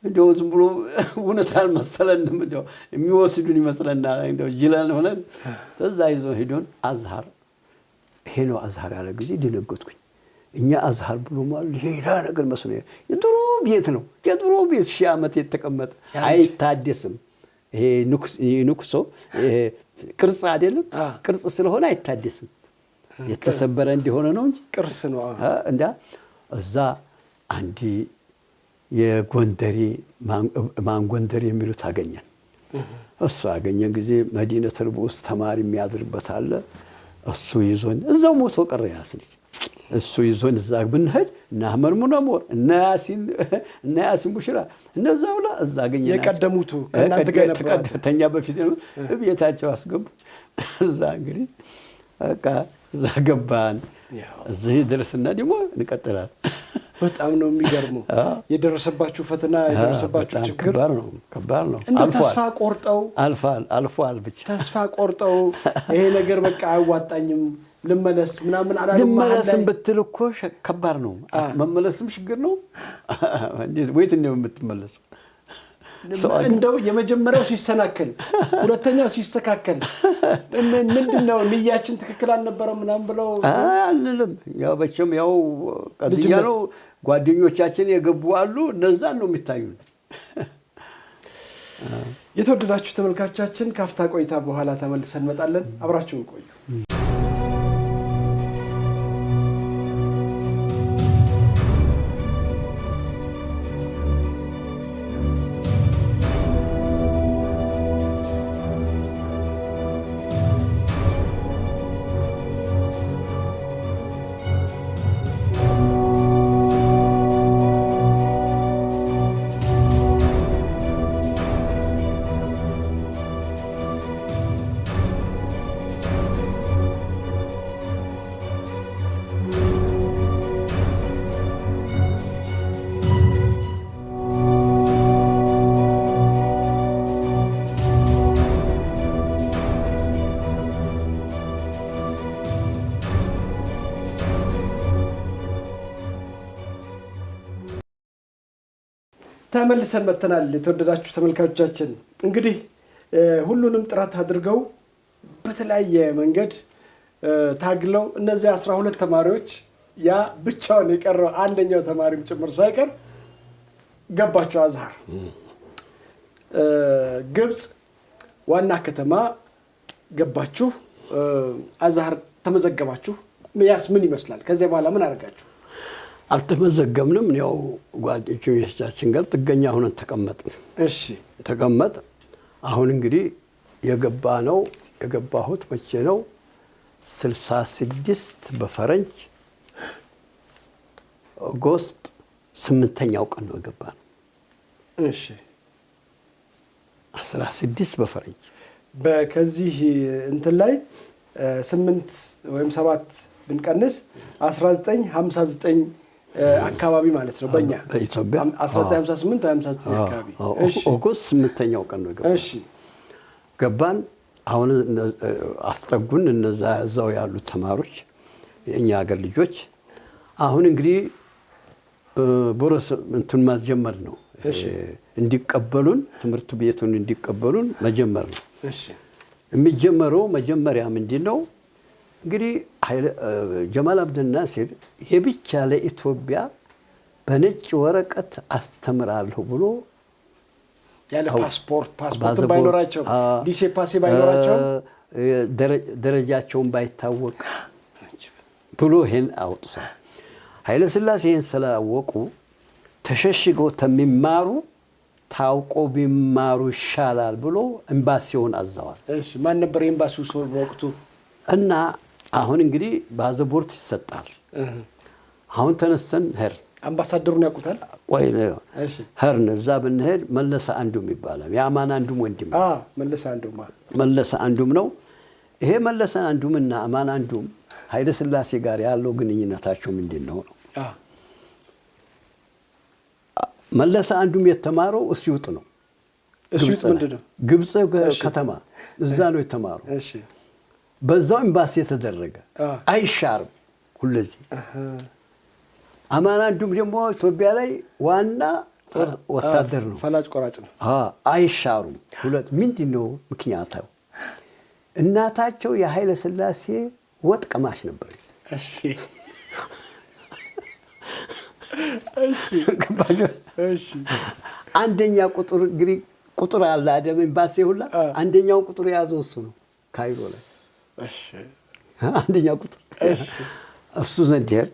B: እንደው ዝም ብሎ እውነታል መሰለንም እንደው የሚወስዱን ይመስለናል እንደው ጅላን ሆነን ተዛ ይዞ ሄዶን አዝሃር ሄኖ አዝሃር ያለ ጊዜ ደነገጥኩኝ እኛ አዝሃር ብሎ ማለት ሌላ ነገር መስሎ የድሮ ቤት ነው የድሮ ቤት ሺህ ዓመት የተቀመጠ አይታደስም ይሄ ንኩሶ ይሄ ቅርጽ አይደለም ቅርጽ ስለሆነ አይታደስም የተሰበረ እንደሆነ ነው እንጂ
A: ቅርስ ነው
B: እንዳ እዛ አንዲ የጎንደሪ ማንጎንደሪ የሚሉት አገኘን እሱ አገኘን ጊዜ መዲነቱል ውስጥ ተማሪ የሚያድርበት አለ እሱ ይዞን እዛው ሞቶ ቀረ ያስልኝ እሱ ይዞን እዛ ብንሄድ እና አህመድ ሙነሞር እና ያሲን ቡሽራ እነዛው ላ እዛ አገኘን
A: የቀደሙቱ ከእናንተ ጋር ነበር
B: ተኛ በፊት ቤታቸው አስገቡ እዛ እንግዲህ በቃ እዛ ገባን እዚህ ድረስና ደግሞ እንቀጥላለን።
A: በጣም ነው የሚገርመው የደረሰባችሁ ፈተና የደረሰባችሁ ችግር
B: ከባድ ነው።
A: ተስፋ ቆርጠው
B: አልፏል። ብቻ
A: ተስፋ ቆርጠው ይሄ ነገር በቃ አያዋጣኝም ልመለስ ምናምን አላለም።
B: ልመለስም ብትል እኮ ከባድ ነው። መመለስም ችግር ነው። ወይት ነው የምትመለሰው?
A: እንደው የመጀመሪያው ሲሰናከል ሁለተኛው ሲስተካከል ምንድነው ንያችን ትክክል አልነበረም ምናምን ብለው
B: አልልም። ያው በቸም ያው ቀጥያ ነው። ጓደኞቻችን የገቡ አሉ። እነዛን ነው የሚታዩን።
A: የተወደዳችሁ ተመልካቾቻችን ካፍታ ቆይታ በኋላ ተመልሰን እንመጣለን። አብራችሁን ቆዩ። ተመልሰን መጥተናል። የተወደዳችሁ ተመልካቾቻችን እንግዲህ ሁሉንም ጥረት አድርገው በተለያየ መንገድ ታግለው እነዚህ 12 ተማሪዎች ያ ብቻውን የቀረው አንደኛው ተማሪም ጭምር ሳይቀር ገባችሁ አዝሃር ግብጽ ዋና ከተማ ገባችሁ። አዝሃር ተመዘገባችሁ። ያስ ምን ይመስላል? ከዚያ በኋላ ምን አደረጋችሁ?
B: አልተመዘገብንም። ያው ጓደኞቻችን ጋር ጥገኛ ሆነን ተቀመጥን።
A: እሺ
B: ተቀመጥ። አሁን እንግዲህ የገባሁት መቼ ነው? 66 በፈረንጅ ኦገስት 8ኛው ቀን ነው የገባነው።
A: እሺ
B: 16 በፈረንጅ
A: በከዚህ እንትን ላይ 8 ወይም 7 ብንቀንስ 1959 አካባቢ ማለት ነው በእኛ
B: በኢትዮጵያ
A: 1958 59 አካባቢ።
B: እሺ ኦገስት 8ኛው ቀን ነው የገባነው።
A: እሺ
B: ገባን። አሁን አስጠጉን እነዛ እዛው ያሉ ተማሪዎች የኛ ሀገር ልጆች። አሁን እንግዲህ ቦረስ እንትን ማስጀመር ነው እንዲቀበሉን ትምህርት ቤቱን እንዲቀበሉን መጀመር ነው።
A: እሺ
B: የሚጀመረው መጀመሪያ ምንድነው እንግዲህ ጀማል አብደል ናስር የብቻ ለኢትዮጵያ በነጭ ወረቀት አስተምራለሁ ብሎ
A: ያለ ፓስፖርት ባይኖራቸው ሊሴ ፓሴ ባይኖራቸው
B: ደረጃቸውን ባይታወቅ ብሎ ይሄን አውጥቷል። ኃይለ ሥላሴ ይሄን ስላወቁ ተሸሽገው ተሚማሩ ታውቆ ቢማሩ ይሻላል ብሎ ኤምባሲውን አዘዋል።
A: እሺ ማን ነበር ኤምባሲው ሰው በወቅቱ?
B: እና አሁን እንግዲህ ባዘቦርት ይሰጣል። አሁን ተነስተን ሄድን።
A: አምባሳደሩን ያውቁታል
B: ወይ?
A: እሺ
B: ሄድን። እዛ ብንሄድ መለሰ አንዱም ይባላል። የአማን አንዱም ወንድም መለሰ አንዱም ነው። ይሄ መለሰ አንዱምና አማን አንዱም ኃይለ ሥላሴ ጋር ያለው ግንኙነታቸው ምንድን ነው? መለሰ አንዱም የተማረው እስዩጥ ነው።
A: እስዩጥ ምንድነው?
B: ግብጽ ከተማ እዛ ነው የተማረው።
A: እሺ
B: በዛው ኤምባሲ የተደረገ አይሻርም ሁለዚህ። አማን አንዱም ደግሞ ኢትዮጵያ ላይ ዋና ጦር ወታደር ነው፣
A: ፈላጭ ቆራጭ ነው።
B: አይሻሩም ሁለት። ምንድነው ምክንያታው? እናታቸው የኃይለ ሥላሴ ወጥ ቀማሽ ነበረች።
A: እሺ እሺ
B: አንደኛ ቁጥር እንግዲህ ቁጥር አለ አይደል? ኤምባሲ ሁላ አንደኛው ቁጥር የያዘው እሱ ነው ካይሮ ላይ።
A: እሺ
B: አንደኛ ቁጥር እሱ ዘንድ ሄድ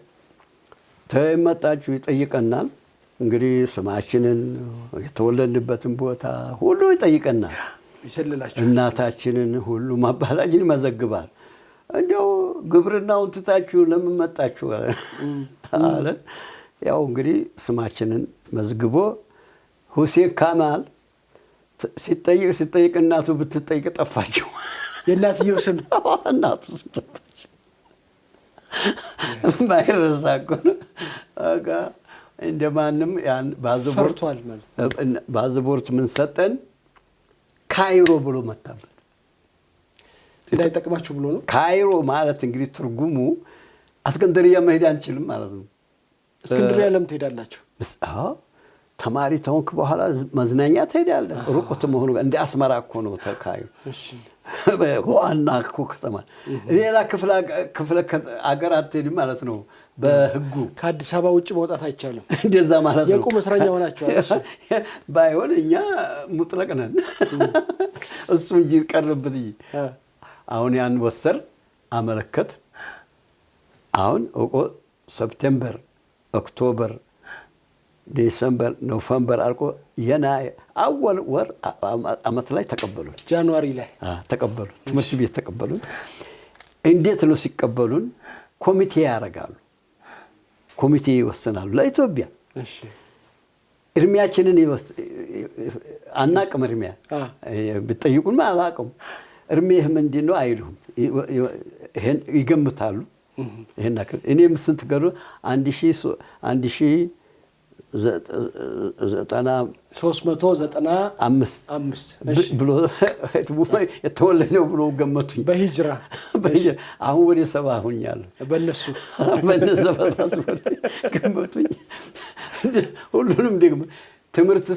B: ተመጣችሁ ይጠይቀናል። እንግዲህ ስማችንን የተወለድንበትን ቦታ ሁሉ ይጠይቀናል።
A: ይሰልላችሁ
B: እናታችንን ሁሉ ማባታችን ይመዘግባል። እንደው ግብርናውን ትታችሁ ለምን መጣችሁ አለ። ያው እንግዲህ ስማችንን መዝግቦ ሁሴን ካማል ሲጠይቅ እናቱ ብትጠይቅ ጠፋችሁ።
A: የእናትየው ስም
B: እናቱ ስም ጠፋች። ማይረሳ እኮ ነው። በቃ እንደማንም ያን ባዝቦርት ምን ሰጠን ካይሮ ብሎ መጣበት።
A: እንዳይጠቅማችሁ ብሎ ነው።
B: ካይሮ ማለት እንግዲህ ትርጉሙ እስክንድርያ መሄድ አንችልም ማለት ነው።
A: እስክንድርያ ለምን ትሄዳላችሁ?
B: ተማሪ ተሆንክ በኋላ መዝናኛ ትሄዳለህ። ሩቁት መሆኑ እንደ አስመራ እኮ ነው ተካዩ። ዋና እኮ ከተማ ሌላ ክፍለ አገር አትሄድም ማለት ነው። በህጉ
A: ከአዲስ አበባ ውጭ መውጣት አይቻልም።
B: እንደዛ ማለት ነው።
A: የቁም እስረኛ ሆናችኋል።
B: ባይሆን እኛ ሙጥለቅ ነን። እሱ እንጂ ቀርብት። አሁን ያን ወሰር አመለከት። አሁን ሰፕቴምበር፣ ኦክቶበር፣ ዲሰምበር፣ ኖቨምበር አልቆ አወል ወር አመት ላይ ተቀበሉን።
A: ጃንዋሪ ላይ
B: ተቀበሉን። ትምህርት ቤት ተቀበሉን። እንዴት ነው ሲቀበሉን? ኮሚቴ ያደርጋሉ። ኮሚቴ ይወስናሉ ለኢትዮጵያ። እድሜያችንን አናቅም። እድሜያ ብትጠይቁን አላቅም። እድሜህ ምንድን ነው አይሉም። ይሄን ይገምታሉ። ይሄን አክል እኔም ስንት ገሩ
A: 1395
B: ብሎ የተወለደው ብሎ ገመቱኝ።
A: በሂጅራ
B: አሁን ወደ 70 ሆኛለሁ።
A: በእነሱ
B: በፓስፖርት ገመቱኝ። ሁሉንም ደግሞ ትምህርት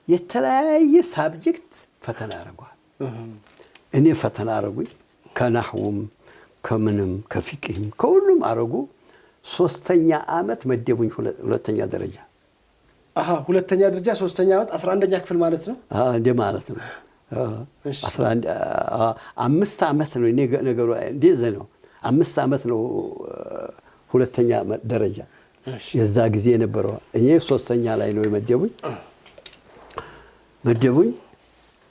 B: የተለያየ ሳብጀክት ፈተና ያደርጓል። እኔ ፈተና አረጉኝ። ከናህውም ከምንም ከፊቅህም ከሁሉም አረጉ። 3ኛ ዓመት መደቡኝ። ሁለተኛ ደረጃ
A: ሁለተኛ ደረጃ 3ኛ ዓመት 11ኛ ክፍል ማለት ነው።
B: እንደ ማለት ነው። 11 5 ዓመት ነው። እኔ ነገሩ እንደዚህ ነው። 5 ዓመት ነው ሁለተኛ ደረጃ የዛ ጊዜ የነበረው። እኔ 3ኛ ላይ ነው መደቡኝ።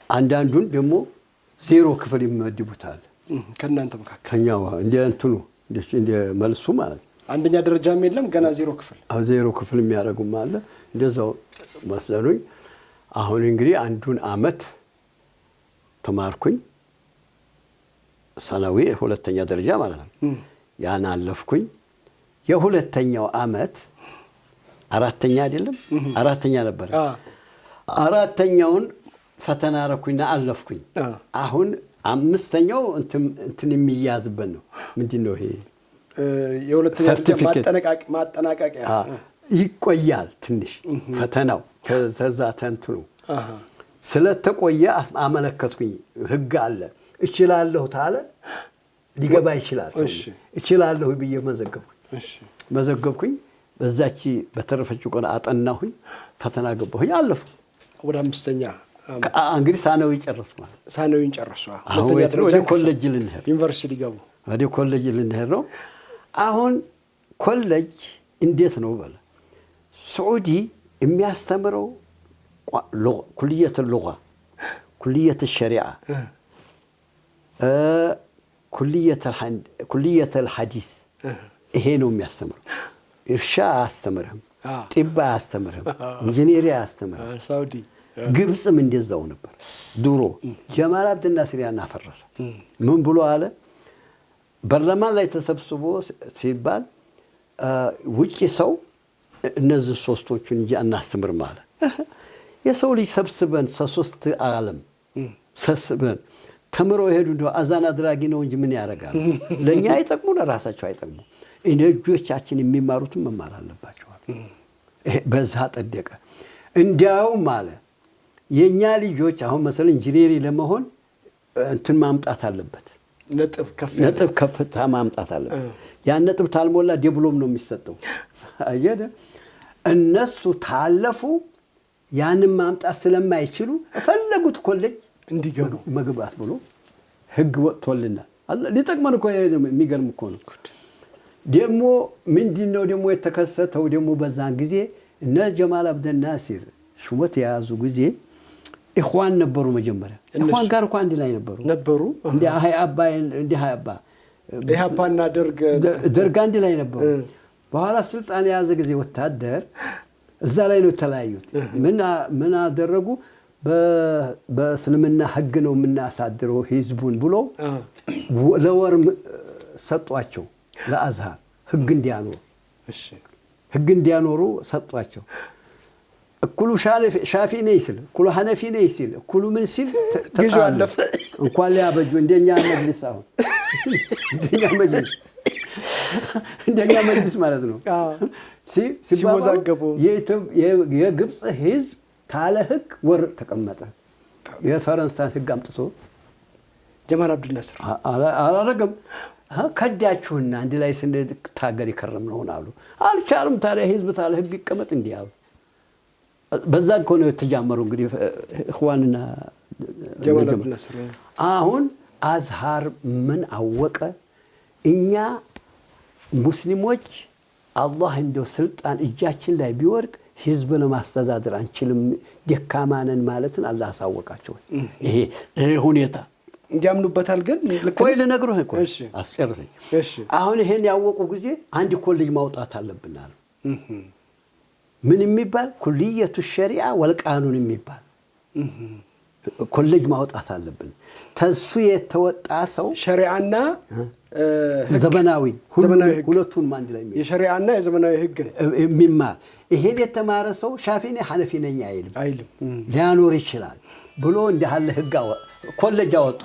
B: አንዳንዱን ደግሞ 0 ክፍል ይመድቡታል።
A: ከናንተ መካከል
B: ከኛው እንደ እንትኑ እንደ መልሱ ማለት ነው።
A: አንደኛ ደረጃም የለም ገና 0 ክፍል
B: 0 ክፍል የሚያደርጉም አለ። እንደዛው መስለሉኝ። አሁን እንግዲህ አንዱን አመት ተማርኩኝ። ሰናዊ ሁለተኛ ደረጃ ማለት ነው። ያን አለፍኩኝ። የሁለተኛው አመት 4ኛ አይደለም 4ኛ ነበር። 4ኛውን ፈተና አረኩኝና አለፍኩኝ። አሁን 5ኛው እንትን የሚያዝበት ነው። ምንድነው ይሄ?
A: የሁለተኛ ማጠናቀቂያ
B: ይቆያል ትንሽ ፈተናው። ከዛ ተንትኑ ስለተቆየ አመለከትኩኝ። ህግ አለ። እችላለሁ ታለ ሊገባ ይችላል። እችላለሁ ብዬ መዘገብኩኝ። በዛች በተረፈችው ቀን አጠናሁኝ። ፈተና ገባሁኝ። አለፉ።
A: ወደ 5ኛ
B: እንግዲህ ሳነው ጨረስኩ ማለት
A: ሳነውን ጨረሱ።
B: ወደ ኮሌጅ ልንሄድ
A: ዩኒቨርሲቲ ሊገቡ
B: ወደ ኮሌጅ ልንሄድ ነው። አሁን ኮሌጅ እንዴት ነው በለ سعودي የሚያስተምረው كلية اللغة كلية الشريعة كلية الحديث ይሄ ነው የሚያስተምረው። እርሻ አስተምርህም፣ ጥባ አስተምርህም፣ ኢንጂነሪ አስተምርህም።
A: ሳውዲ
B: ግብጽም እንደዛው ነበር ድሮ። ጀማል አብደል ናስር ያናፈረሰ ምን ብሎ አለ? በርለማን ላይ ተሰብስቦ ሲባል ውጪ ሰው እነዚህ ሶስቶቹን እንጂ አናስተምር ማለት የሰው ልጅ ሰብስበን ሶስት ዓለም ሰብስበን ተምሮ ይሄዱ እንደው አዛን አድራጊ ነው እንጂ ምን ያደርጋል? ለኛ አይጠቅሙ፣ ለራሳቸው አይጠቅሙ። ልጆቻችን የሚማሩትን መማር አለባቸው። በዛ ጠደቀ። እንዲያውም ማለት የኛ ልጆች አሁን መሰለኝ ኢንጂነሪ ለመሆን እንትን ማምጣት አለበት፣ ነጥብ ከፍታ ማምጣት አለበት። ያን ነጥብ ታልሞላ ዲፕሎም ነው የሚሰጠው። አየደ እነሱ ታለፉ ያንን ማምጣት ስለማይችሉ ፈለጉት ኮሌጅ እንዲገቡ መግባት ብሎ ህግ ወጥቶልናል። ሊጠቅመን እኮ የሚገርም እኮ ነው። ደግሞ ምንድነው ደግሞ የተከሰተው? ደግሞ በዛን ጊዜ እነ ጀማል አብደል ናስር ሹመት የያዙ ጊዜ ኢኽዋን ነበሩ። መጀመሪያ ኢኽዋን ጋር እኮ አንድ ላይ ነበሩ። እንደ ሃይአባ
A: ኢህአፓና
B: ደርግ አንድ ላይ ነበሩ። በኋላ ስልጣን የያዘ ጊዜ ወታደር እዛ ላይ ነው ተለያዩት። ምን አደረጉ? በእስልምና ህግ ነው የምናሳድረው ህዝቡን ብሎ ለወር ሰጧቸው። ለአዝሃር ህግ እንዲያኖሩ ሰጧቸው። እኩሉ ሻፊ ነኝ ሲል እኩሉ ሐነፊ ነኝ ሲል እኩሉ ምን ሲል ተጣሉ። እንኳን ሊያበጁ እንደኛ መጅሊስ አሁን እንደኛ መጅሊስ ማለት ነው። ሲወዛገቡ የግብፅ ህዝብ ካለ ህግ ወር ተቀመጠ። የፈረንሳይን ህግ አምጥቶ
A: ጀማል አብዱልናስር
B: አላረገም። ከዳችሁና አንድ ላይ ስንታገል ይከረምነው አሉ። አልቻሉም። ታዲያ ህዝብ ታለ ህግ ይቀመጥ እንዲህ አሉ። በዛ እኮ ነው የተጃመሩ እንግዲህ ኢኽዋንና
A: ጀማል አብዱልናስር።
B: አሁን አዝሃር ምን አወቀ? እኛ ሙስሊሞች አላህ እንደው ስልጣን እጃችን ላይ ቢወርቅ ህዝብ ለማስተዳደር አንችልም፣ ደካማነን ማለትን አላህ አሳወቃቸው። ይሄ ሁኔታ
A: እንዲያምኑበታል። ግን
B: ቆይ ልነግርህ እኮ አስጨርሰኝ። አሁን ይሄን ያወቁ ጊዜ አንድ ኮሌጅ ማውጣት አለብን አሉ። ምን የሚባል ኩልየቱ ሸሪዓ ወልቃኑን የሚባል ኮሌጅ ማውጣት አለብን። ተሱ የተወጣ ሰው
A: ሸሪዓና
B: ዘመናዊ ሁለቱን አንድ ላይ
A: የሸሪዓና የዘመናዊ ህግ
B: የሚማር ይሄን የተማረ ሰው ሻፊ ነኝ ሐነፊ ነኝ አይልም ሊያኖር ይችላል ብሎ እንዲያለ ህግ ኮሌጅ አወጡ።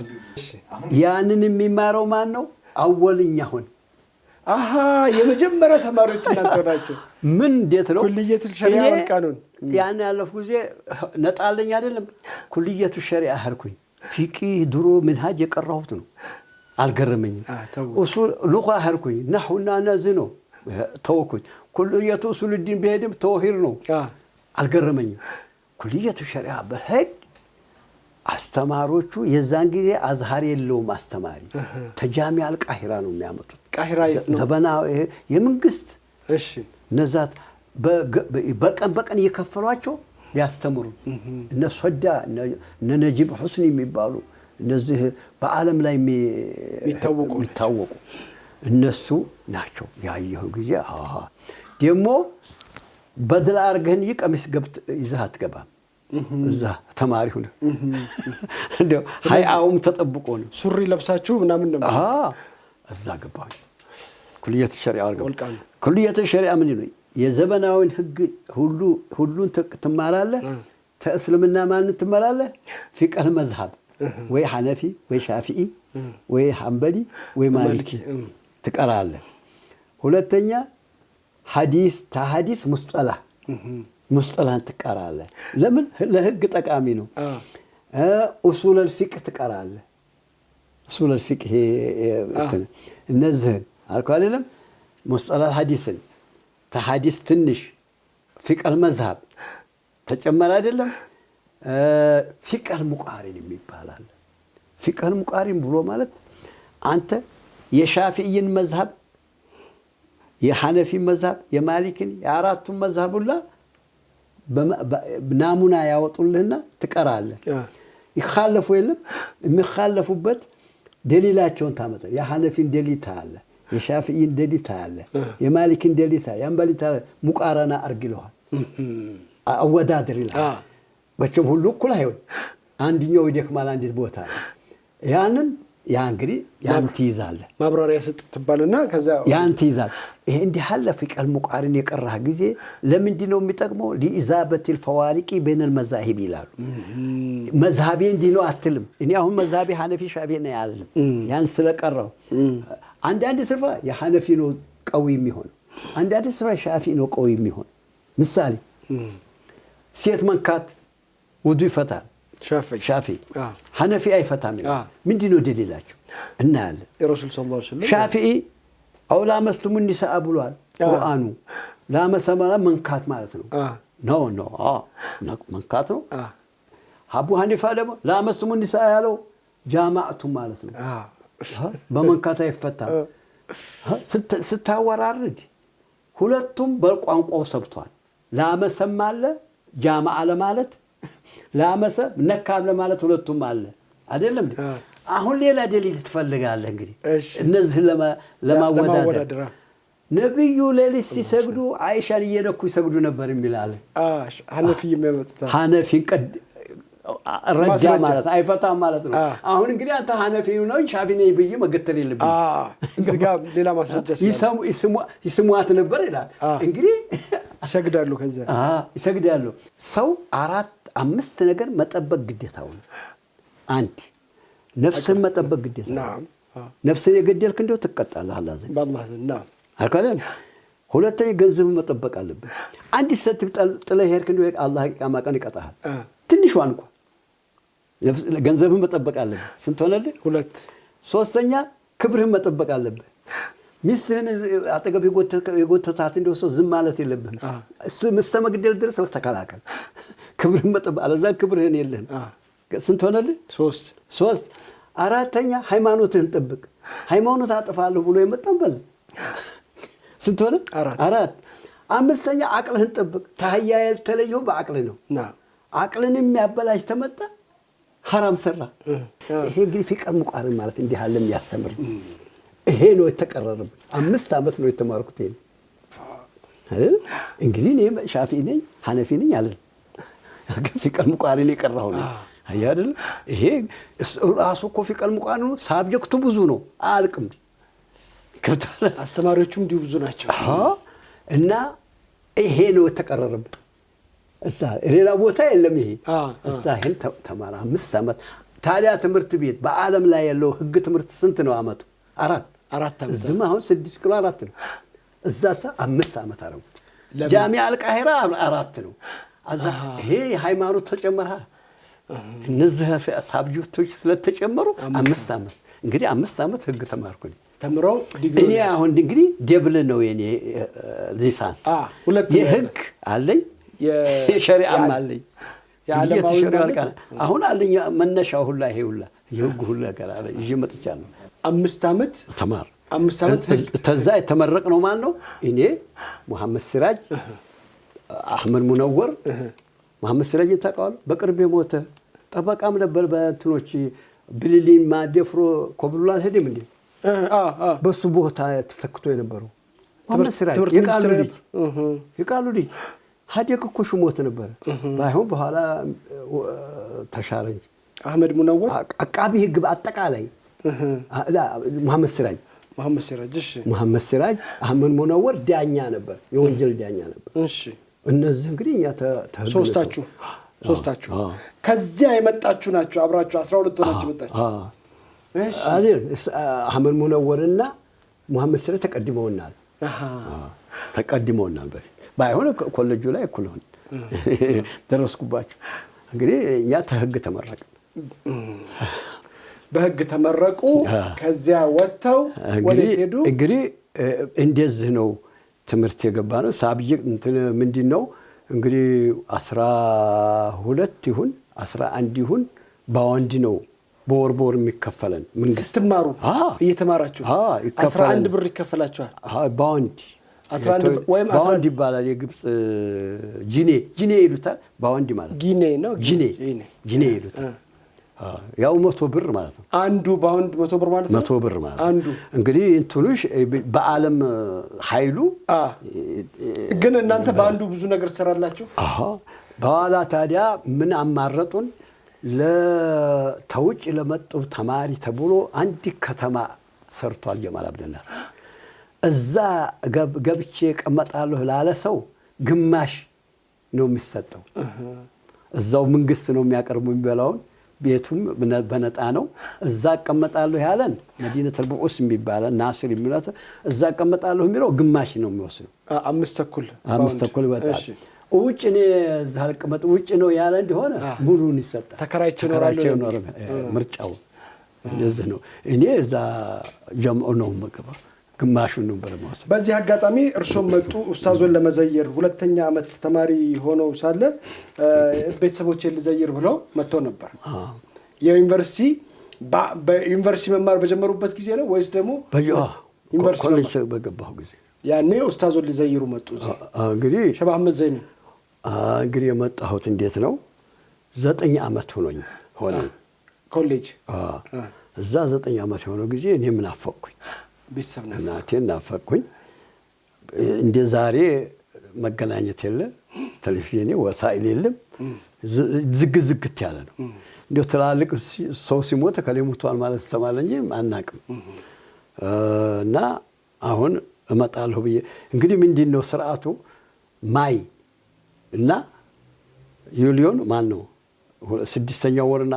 B: ያንን የሚማረው ማን ነው? አወልኛ ሆነ
A: የመጀመሪያ ተማሪዎች እናንተ ናቸው።
B: ምን እንዴት ነው
A: ኩልየቱ ሸሪዓ ወልቃኑን
B: ያን ያለፉ ጊዜ ነጣለኝ አይደለም ኩልየቱ ሸሪዓ አርኩኝ። ፊቂ ድሮ منهاج የቀራሁት ነው አልገረመኝም። ኡሱል ሉጋ አርኩኝ ነህውና ነዝኖ ተወኩኝ። ኩልየቱ ኡሱል ዲን በሄድም ተውሂድ ነው አልገረመኝም። ኩልየቱ ሸሪዓ በሄድ አስተማሮቹ የዛን ጊዜ አዝሃር የለውም አስተማሪ ተጃሚ አልቃሂራ ነው የሚያመጡት።
A: ቃሂራ
B: ዘበናዊ የመንግስት ነዛት በቀን እየከፈሏቸው ሊያስተምሩ እነ ሶዳ እነ ነጂብ ሁስኒ የሚባሉ እነዚህ በዓለም ላይ የሚታወቁ እነሱ ናቸው። ያየሁ ጊዜ ደግሞ በድል አርገህን ቀሚስ ይዘህ አትገባም። እዛ ተማሪ ሆነ እንደው ሃይአውም ተጠብቆ ነው
A: ሱሪ ለብሳችሁ ምናምን ነው
B: እዛ ገባሁ። ኩልየት ሸሪዓ አልገባሁ። ኩልየት ሸሪዓ ምን ነው? የዘመናዊን ህግ ሁሉን ትማራለህ። ተእስልምና ማን ትማራለህ? ፊቅህ መዝሀብ ወይ ሐነፊ ወይ ሻፊዒ ወይ ሐንበሊ ወይ ማሊኪ ትቀራለህ። ሁለተኛ ሐዲስ ተሐዲስ ሙስጠላህን ትቀራለህ። ለምን? ለህግ ጠቃሚ ነው። ኡሱል الفقه ትቀራለህ። ኡሱል الفقه እነዚህን አልኩ አይደለም። ሙስጠላህ ሐዲስን ተሐዲስ ትንሽ ፊቅህ መዝሀብ ተጨመረ አይደለም። ፊቅህ ሙቃሪን የሚባል ፊቅህ ሙቃሪን ብሎ ማለት አንተ የሻፊዒን መዝሀብ የሐነፊ መዝሀብ የማሊክን የአራቱን መዝሀብ ሁላ ናሙና ያወጡልህና ትቀራለህ። ይخالፉ የለም የሚخالፉበት ደሊላቸውን ታመጣለህ። የሐነፊን ደሊታ አለ፣ የሻፊዒን ደሊታ አለ፣ የማሊክን ደሊታ ያንበሊታ ሙቃረና አርግለዋል አወዳድር ይላል። በቸም ሁሉ እኩል አይሆን አንድኛው ይደክማል አንዲት ቦታ ያንን ያ እንግዲህ ያን ትይዛለህ።
A: ማብራሪያ ስጥ ትባልና ከዛ
B: ያን ትይዛለህ። ይሄ እንዲህ ያለ ፊቅህ ሙቃሪን የቀራህ ጊዜ ለምንድን ነው የሚጠቅመው? ሊኢዛበት الفوارق بين المذاهب ይላሉ። መዝሃቤ እንዲህ ነው አትልም። እኔ አሁን መዝሃቤ ሐነፊ ሻፊዒ ነው ያለም ያን ስለቀራው አንዳንድ ስፍራ የሐነፊ ነው ቀዊ የሚሆን አንዳንድ ስፍራ ሻፊዒ ነው ቀዊ የሚሆን። ምሳሌ ሴት መንካት ውዱ ይፈታል ሻፊዒ ሐነፊ አይፈታም። ምንድነው ደሊላቸው? እናያለን።
A: የረሱል ሰለላሁ ዐለይሂ ወሰለም
B: ሻፊዒ አውላ መስቱም ኒሳአ ብሏል ቁርአኑ። ላመሰመራ መንካት ማለት ነው ነው መንካት ነው። አቡ ሐኒፋ ደግሞ ላመስቱም ኒሳአ ያለው ጃማዓቱ ማለት ነው። በመንካት አይፈታም። ስታወራርድ ሁለቱም በቋንቋው ሰብቷል። ላመሰማለ ጃማዓ ለማለት ላመሰ ነካም ለማለት ሁለቱም አለ አይደለም። አሁን ሌላ ደሊል ትፈልጋለህ እንግዲህ እነዚህ ለማወዳደር ነብዩ ሌሊት ሲሰግዱ አይሻን እየነኩ ይሰግዱ ነበር የሚላል ሐነፊ የሚያመጡት ሐነፊ ረጃ ማለት ነው፣ አይፈታም ማለት ነው። አሁን እንግዲህ አንተ ሐነፊ ነው ሻፊዒ ነኝ ብዬ መገተል የለብኝም።
A: እዚህ ጋር ሌላ ማስረጃ
B: ይስሟት ነበር ይላል። እንግዲህ
A: ይሰግዳሉ፣ ከዛ
B: ይሰግዳሉ። ሰው 4-5 ነገር መጠበቅ ግዴታው ነው። አንድ ነፍስን መጠበቅ ግዴታ ነው። ነፍስን የገደልክ እንደው ትቀጣለህ አላህ ዘንድ
A: በአላህ ዘንድ
B: አይደል? ሁለተኛ ገንዘብ መጠበቅ አለብህ። አንዲት ሰትብ ጥለህ ሄድክ እንደው አላህ ቂያማ ቀን ይቀጣሃል። ትንሿን እንኳን ገንዘብህን መጠበቅ አለብህ። ስንት ሆነልህ? 2። ሶስተኛ ክብርህን መጠበቅ አለብህ። ሚስትህን አጠገብ የጎተታት እንደው ሰው ዝም ማለት የለብህም። እሱ መስተመግደል ድረስ ተከላከል። ክብርህን መጠበቅ አለዛ ክብርህን የለህም። ስንት ሆነልህ? 3። አራተኛ ሃይማኖትህን ጠብቅ። ሃይማኖት አጥፋለሁ ብሎ የመጣን በል ስንት ሆነ? 4። አምስተኛ አቅልህን ጠብቅ። ታህያ ያልተለየው በአቅልህ ነው። አቅልን የሚያበላሽ ተመጣ ሐራም ሰራ። ይሄ እንግዲህ ፊቅህ ሙቃሪን ማለት እንዲህ አለ የሚያስተምር ይሄ ነው የተቀረረብኝ። 5 ዓመት ነው የተማርኩት ይሄ አይደል? እንግዲህ እኔ ሻፊዒ ነኝ ሐነፊ ነኝ አይደል? ፊቅህ ሙቃሪን የቀራው ነው አይደል? ይሄ ራሱ እኮ ፊቅህ ሙቃሪን ነው። ሳብጀክቱ ብዙ ነው አያልቅም።
A: አስተማሪዎቹም እንዲሁ ብዙ ናቸው።
B: እና ይሄ ነው የተቀረረብን። እዛ ሌላ ቦታ የለም። ይሄ እዛ ይሄን ተማራ 5 ዓመት። ታዲያ ትምህርት ቤት በዓለም ላይ ያለው ህግ ትምህርት ስንት ነው ዓመቱ? 4 ዓመት። እዚህም አሁን 6 ኪሎ 4 ነው። እዛ 5 ዓመት አረጉት። ጃሚዓ አልቃሂራ 4 ነው። አዛ ይሄ ሃይማኖት ተጨመረ። እነዚህ ሳብጀክቶች ስለተጨመሩ 5 ዓመት። እንግዲህ 5 ዓመት ህግ ተማርኩኝ።
A: ተምረው ዲግሪ
B: እኔ አሁን ዲግሪ ደብል ነው የኔ ሊሳንስ። የህግ አለኝ የሸሪዓም አለኝ። አሁን አለኝ መነሻው ሁላ ይሄ ሁላ የህግ ሁላ ጋር አለ ይዤ መጥቻለሁ።
A: 5 ዓመት
B: ተማር
A: 5 ዓመት
B: ተዛ የተመረቅ ነው ማን ነው? እኔ መሐመድ ሲራጅ፣ አህመድ ሙነወር። መሐመድ ሲራጅ ታውቀዋለህ? በቅርብ የሞተ ጠበቃም ነበር በእንትኖች ብልልኝ ማደፍሮ ኮብሉላ አልሄድም እንዴ? በሱ ቦታ ተተክቶ የነበረው መሐመድ ሲራጅ የቃሉ ልጅ ሀዲቅ እኮ ሽሞት ነበር። ባይሆን በኋላ ተሻረ እንጂ
A: አህመድ ሙነወር
B: አቃቢ ህግ በአጠቃላይ መሐመድ ሲራጅ እሺ፣ መሐመድ ሲራጅ አህመድ ሙነወር ዳኛ ነበር፣ የወንጀል ዳኛ ነበር። እሺ፣ እነዚህ እንግዲህ ያ
A: ሶስታችሁ ከዚያ የመጣችሁ ናችሁ። አብራችሁ 12 ሆናችሁ መጣችሁ።
B: እሺ፣ አይደል? አህመድ ሙነወርና መሐመድ ሲራጅ ተቀድመውናል በፊት ባይሆን ኮሌጁ ላይ እኩል ሆነ ደረስኩባቸው። እንግዲህ እኛ ተህግ ተመረቅ
A: በህግ ተመረቁ። ከዚያ ወጥተው ወዴት ሄዱ?
B: እንግዲህ እንደዚህ ነው ትምህርት የገባ ነው። ሳብጀክት ምንድን ነው እንግዲህ 12 ይሁን 11 ይሁን በወንድ ነው በወር የሚከፈለን። መንግስት
A: ስትማሩ እየተማራችሁ 11 ብር ይከፈላችኋል
B: በወንድ
A: 11 ወይም
B: 11 ይባላል። የግብጽ ጂኔ ይሉታል። በወንድ ማለት ጂኔ ይሉታል። ያው 100 ብር ማለት ነው።
A: አንዱ ባውንድ 100 ብር ማለት ነው።
B: 100 ብር ማለት
A: አንዱ
B: እንግዲህ እንትሉሽ በዓለም ኃይሉ
A: ግን እናንተ በአንዱ ብዙ ነገር ትሰራላችሁ።
B: በኋላ ታዲያ ምን አማረጡን? ለተውጭ ለመጡ ተማሪ ተብሎ አንድ ከተማ ሰርቷል ጀማል አብደልናስር። እዛ ገብቼ ቀመጣለሁ ላለ ሰው ግማሽ ነው የሚሰጠው። እዛው መንግስት ነው የሚያቀርቡ የሚበላውን ቤቱም በነጣ ነው። እዛ ቀመጣለሁ ያለን መዲነቱል ቡኡስ የሚባለው ናስር የሚለው እዛ ቀመጣለሁ የሚለው ግማሽ ነው የሚወስደው። 5 ተኩል ይወጣል። ውጭ እኔ እዛ አልቀመጥ ውጭ ነው ያለ እንደሆነ ሙሉን ይሰጣል።
A: ተከራይቼ እኖራለሁ።
B: ምርጫው እንደዚህ ነው። እኔ እዛ ጀምኦ ነው የምገባው፣ ግማሹን ነው በለማውሰድ።
A: በዚህ አጋጣሚ እርሶም መጡ ኡስታዞን ለመዘየር 2ኛ ዓመት ተማሪ ሆነው ሳለ ቤተሰቦቼን ልዘይር ብለው መጥተው ነበር። የዩኒቨርሲቲ በዩኒቨርሲቲ መማር በጀመሩበት ጊዜ ነው ወይስ ደግሞ
B: ዩኒቨርሲቲ ኮሌጅ በገባሁ ጊዜ?
A: ያኔ ኡስታዞን ሊዘይሩ መጡ።
B: እንግዲህ
A: ሸህ አህመድ ዘይኑ
B: እንግዲህ የመጣሁት እንዴት ነው 9 ዓመት ሆነ
A: ኮሌጅ።
B: እዛ 9 ዓመት የሆነው ጊዜ እኔ ምን አፈቅኩኝ፣
A: ቤተሰብ ነው
B: እናቴን ናፈቅኩኝ። እንደ ዛሬ መገናኘት የለ ቴሌቪዥን ወሳይል የለም ዝግት ያለ ነው እንዴ ትላልቅ ሰው ሲሞት ከሌሙቷል ማለት ተሰማለ እንጂ አናቅም እና አሁን እመጣለሁ ብዬ እንግዲህ ምንድነው ስርዓቱ ማይ እና ዩሊዮን ማን ነው ስድስተኛው ወርና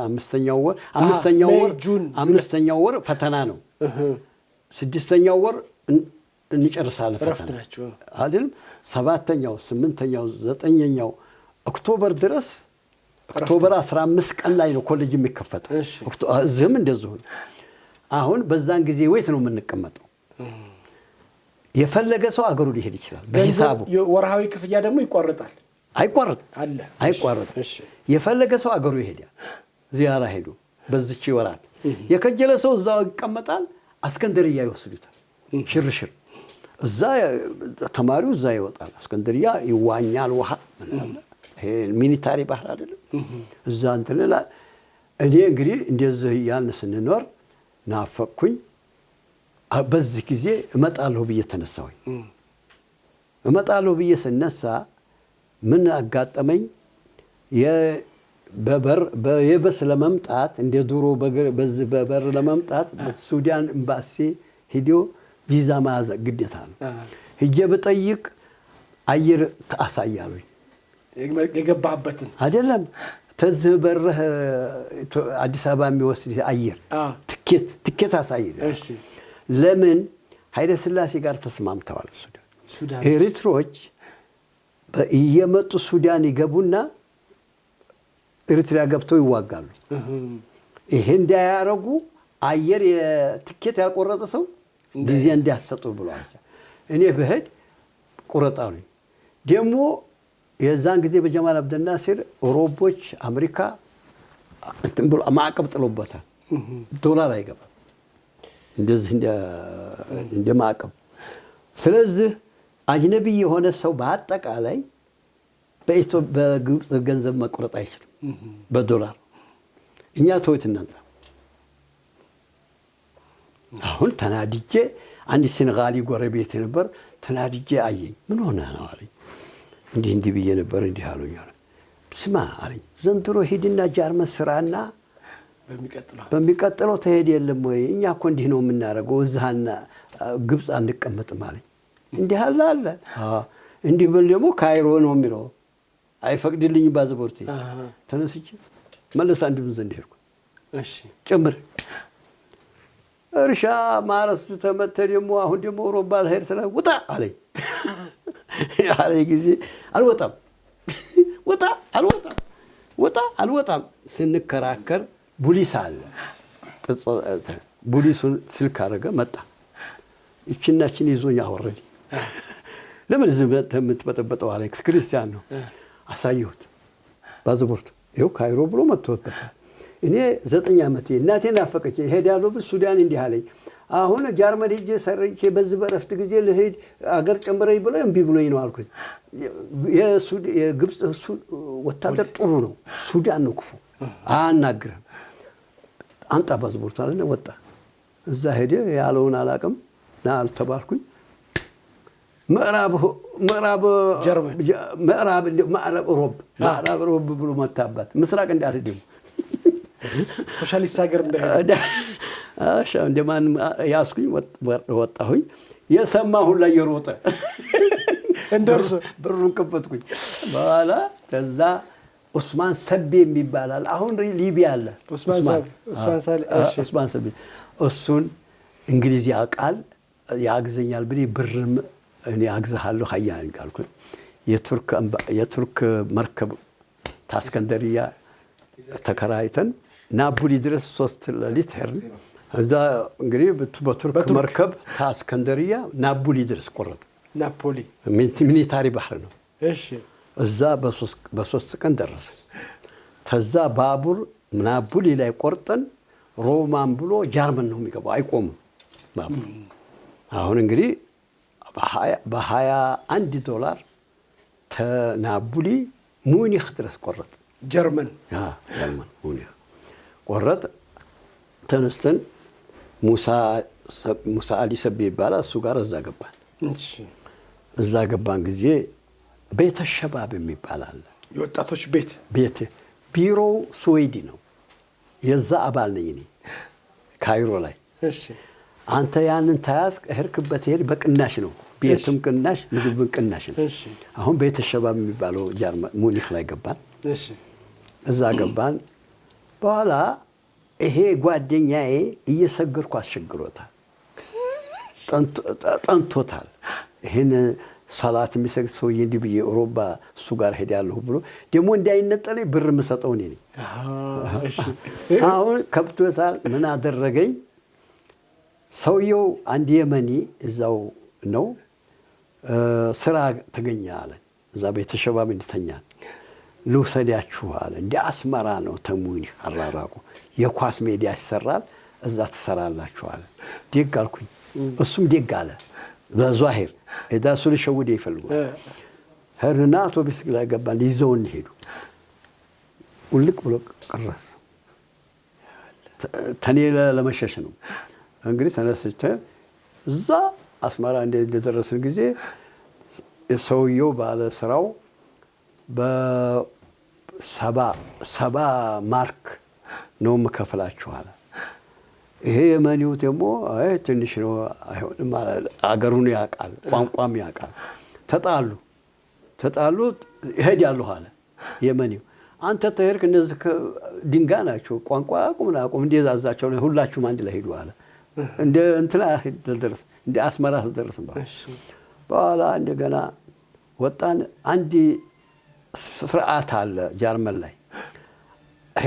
B: አምስተኛው ወር ፈተና ነው ስድስተኛው ወር እንጨርሳለን ፈተና አይደል ሰባተኛው ስምንተኛው ዘጠነኛው ኦክቶበር ድረስ ኦክቶበር 15 ቀን ላይ ነው ኮሌጅ የሚከፈተው እዚህም እንደዚሁ አሁን በዛን ጊዜ ወይት ነው የምንቀመጠው የፈለገ ሰው አገሩ ሊሄድ ይችላል በሂሳቡ
A: ወርሃዊ ክፍያ ደግሞ ይቋረጣል
B: አይቋረጥ እሺ የፈለገ ሰው አገሩ ይሄዳል ዚያራ ሄዱ በዚች ወራት የከጀለ ሰው እዛው ይቀመጣል አስከንደርያ ይወስዱታል ሽርሽር እዛ ተማሪው እዛ ይወጣል አስከንደርያ ይዋኛል ውሃ ይሄ ሚሊታሪ ባህር አይደለም እዛ እንትለላ እኔ እንግዲህ እንደዚህ ያን ስንኖር ናፈቅኩኝ በዚህ ጊዜ እመጣለሁ ብዬ ተነሳሁኝ እመጣለሁ ብዬ ስነሳ ምን አጋጠመኝ የበስ ለመምጣት እንደ ድሮ በበር ለመምጣት ሱዳን ኤምባሲ ሄዶ ቪዛ ማዘ ግዴታ ነው ሄጄ በጠይቅ አየር ታሳያሉኝ
A: የገባበትን
B: አይደለም ተዝህ በረህ አዲስ አበባ የሚወስድ አየር ትኬት አሳይኝ እሺ ለምን ኃይለ ሥላሴ ጋር ተስማምተዋል ሱዳን ኤሪትሮች በየመጡ ሱዳን ይገቡና ኤሪትሪያ ገብተው ይዋጋሉ ይሄ እንዳያረጉ አየር የትኬት ያልቆረጠ ሰው ጊዜ እንዲያሰጡ ብለዋል እኔ በህድ ቁረጣሉኝ ደሞ የዛን ጊዜ በጀማል አብደልናስር አውሮፖች አሜሪካ እንትን ብሎ ማዕቀብ ጥሎበታል ዶላር አይገባም እንደዚህ እንደ ማዕቀብ ስለዚህ አጅነቢ የሆነ ሰው በአጠቃላይ በግብጽ ገንዘብ መቆረጥ አይችልም በዶላር እኛ ተውት እናንተ አሁን ተናድጄ አንድ ሴኔጋሊ ጎረቤት ነበር ተናድጄ አየኝ ምን ሆነ ነው አለኝ እንዲህ ብዬ ነበር እንዲህ አሉኝ ስማ አለኝ ዘንድሮ ሄድና ጃርመን ስራና በሚቀጥለው ተሄድ የለም ወይ እኛ እኮ እንዲህ ነው የምናደርገው እዛና ግብጽ አንቀመጥም አለኝ እንዲህ አለ እንዲህ ብል ደግሞ ካይሮ ነው የሚለው አይፈቅድልኝ ባዝቦርቴ ተነስቼ መለስ አንድ ብን ዘንድ ሄድኩ እሺ ጨምር እርሻ ማረስ ተመተ ደግሞ አሁን ደግሞ ሮባል ሄድ ስለ ውጣ አለኝ ያለ ጊዜ አልወጣም ስንከራከር ፖሊስ አለ ፖሊሱን ስልክ አረገ መጣ እቺናችን ይዞኛ አወረደ ለምን የምትበጠበጠው አሌክስ ክርስቲያን ነው አሳየሁት ባዝቦርት ይኸው ካይሮ ብሎ መጥቶበታል እኔ 9 ዓመቴ እናቴን አፈቀች ሄዳለሁ በሱዳን እንዲህ አለኝ አሁን ጃርመን ሄጄ ሰርቼ በዚህ በረፍት ጊዜ ለሄድ አገር ጨምረኝ ብሎ እምቢ ብሎኝ ነው አልኩት የግብጽ ወታደር ጥሩ ነው ሱዳን ነው ክፉ አናግረም አንጣ ባዝቦርት አለና ወጣ እዛ ሄደ ያለውን አላቅም ና አልተባልኩኝ ምዕራብ ሮብ ብሎ መታባት ምስራቅ እንዳልሄድም
A: ሶሻሊስት ሀገር እንዳይሄድ
B: አሻ እንደማን ያስኩኝ ወጣሁኝ የሰማሁ ላይ የሮጠ
A: እንደርሱ
B: ብሩን ከፈትኩኝ በኋላ ከዛ ኡስማን ሰቤ የሚባላል አሁን ሊቢያ አለ ኡስማን ሰቤ እሱን እንግሊዝ ያቃል ያግዘኛል ብዬ ብርም እኔ አግዛለሁ ሀያን ካልኩኝ የቱርክ መርከብ ታስከንደሪያ ተከራይተን ናፖሊ ድረስ 3 ሌሊት ሄርን እዛ እንግዲህ በቱርክ መርከብ ታስከንደሪያ ናፖሊ ድረስ ቆረጠ
A: ናፖሊ
B: ሚሊታሪ ባህር ነው
A: እሺ
B: እዛ በ3 ቀን ደረሰ ተዛ ባቡር ናፖሊ ላይ ቆርጠን ሮማን ብሎ ጃርመን ነው የሚገባው አይቆምም ባቡር አሁን እንግዲህ $21 ተናፖሊ ሙኒክ ድረስ ቆረጠ
A: ጀርመን
B: ሙኒክ ቆረጠ ተነስተን ሙሳ አሊ ሰቤ ይባላል እሱ ጋር እዛ ገባን ጊዜ ቤተ ሸባብ የሚባል አለ።
A: የወጣቶች ቤት
B: ቢሮው ስዌዲ ነው። የዛ አባል ነኝ እኔ ካይሮ ላይ።
A: እሺ
B: አንተ ያንን ተያዝክ እህርክበት ሄድ በቅናሽ ነው። ቤትም ቅናሽ፣ ምግብም ቅናሽ ነው።
A: እሺ
B: አሁን ቤተ ሸባብ የሚባለው ጀርመን ሙኒክ ላይ ገባን።
A: እሺ
B: እዛ ገባን። በኋላ ይሄ ጓደኛዬ እየሰገርኩ አስቸግሮታል፣ ጠንቶታል። ይሄን ሰላት የሚሰግድ ሰውዬ እንዲህ ብዬ ኦሮባ እሱ ጋር ሄዳለሁ ብሎ ደግሞ እንዳይነጠለኝ ብር የምሰጠው እኔ ነኝ። አሁን ከብቶታል። ምን አደረገኝ? ሰውየው አንድ የመኒ እዛው ነው ስራ ተገኘ አለ። እዛ ቤተ ሸባብ እንድተኛል ልውሰዳችሁ አለ። እንደ አስመራ ነው ተሙኒክ አራራቁ የኳስ ሜዳ ይሰራል፣ እዛ ትሰራላችሁ አለ። ደግ አልኩኝ። እሱም ደግ አለ። በዛሂር እዳሱ ሊሸውድ ይፈልጋል። ሄርና አውቶቡስ ላይ ገባን። ይዘውን ሄዱ። ውልቅ ብሎ ቀረስ ተኔ ለመሸሽ ነው እንግዲህ ተነስቼ እዛ አስመራ እንደደረስን ጊዜ ሰውየው ባለ ስራው በሰባ ማርክ ነው የምከፍላችሁ አለ። ይሄ የመኒው ደግሞ አይ ትንሽ ነው አይሆንም ማለት አገሩን ያውቃል፣ ቋንቋም ያውቃል። ተጣሉ እሄዳለሁ አለ የመኒው። አንተ ተሄድክ እነዚህ ድንጋይ ናቸው፣ ቋንቋ አቁም እንደ ዛዛቸው ሁላችሁም አንድ ላይ ሄዱ አለ። እንደ እንትና ተደረስ እንደ አስመራ ተደረስን። በኋላ እንደገና ወጣን። አንድ ስርዓት አለ ጀርመን ላይ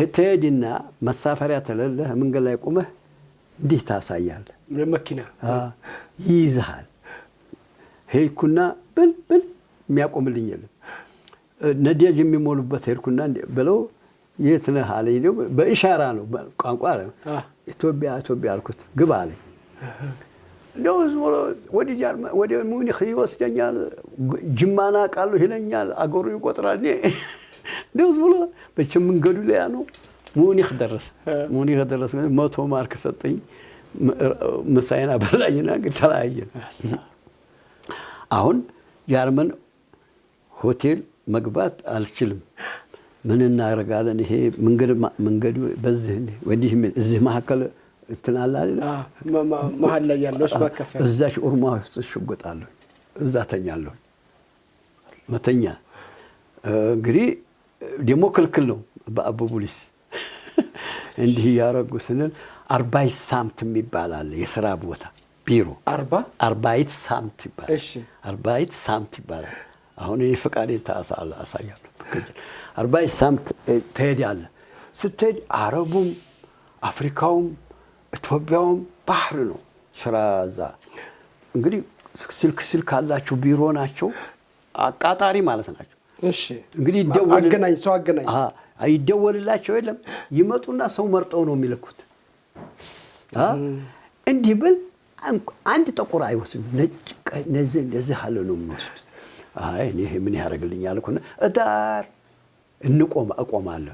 B: ትሄድና መሳፈሪያ ተለለህ መንገድ ላይ ቆመህ እንዲህ ታሳያለህ።
A: መኪና
B: ይይዝሃል። ሄድኩና ብል የሚያቆምልኝ የለም። ነዳጅ የሚሞሉበት ሄድኩና ብለው የት ነህ አለኝ። በኢሻራ ነው ቋንቋ አለ። ኢትዮጵያ አልኩት። ግባ አለኝ። እንደው ወደ ሙኒክ ይወስደኛል፣ ጅማና ቃሉ ይለኛል፣ አገሩ ይቆጥራል። እንደው ብሎ በቸም መንገዱ ላይ ነው። ሙኒክ ደረሰ። 100 ማርክ ሰጠኝ። ምሳዬን አበላኝና እንግዲህ ተለያየን። አሁን ጀርመን ሆቴል መግባት አልችልም። ምን እናደርጋለን? ይሄ መንገዱ በዚህ ወዲህ እዚህ መካከል እንትናል አይደል?
A: መሀል ላይ ያለው ማከፈል
B: እዛች ኡርማ ውስጥ ሽጉጣለሁ። እዛ ተኛለሁ። መተኛ እንግዲህ ደግሞ ክልክል ነው በአቡ ፖሊስ። እንዲህ ያረጉ ስንል 40 ሳምንት የሚባል የሥራ ቦታ ቢሮ 40 ሳምንት ይባላል።
A: እሺ
B: 40 ሳምንት ይባላል። አሁን ይሄ ፈቃዴ አሳያለሁ። 40 ሳምንት ትሄዳለህ። ስትሄድ አረቡም አፍሪካውም ኢትዮጵያውም ባህር ነው ስራ። እዛ እንግዲህ ስልክ አላቸው፣ ቢሮ ናቸው፣ አቃጣሪ ማለት ናቸው።
A: እሺ
B: እንግዲህ
A: አገናኝ
B: ይደወልላቸው የለም። ይመጡና ሰው መርጠው ነው የሚልኩት። እንዲህ ብል አንድ ጥቁር አይወስዱም፣ ነጭ እንደዚህ አለ ነው የሚወስዱት። አይ እኔ ምን ያደርግልኛል እኮ እዳር እቆማለሁ።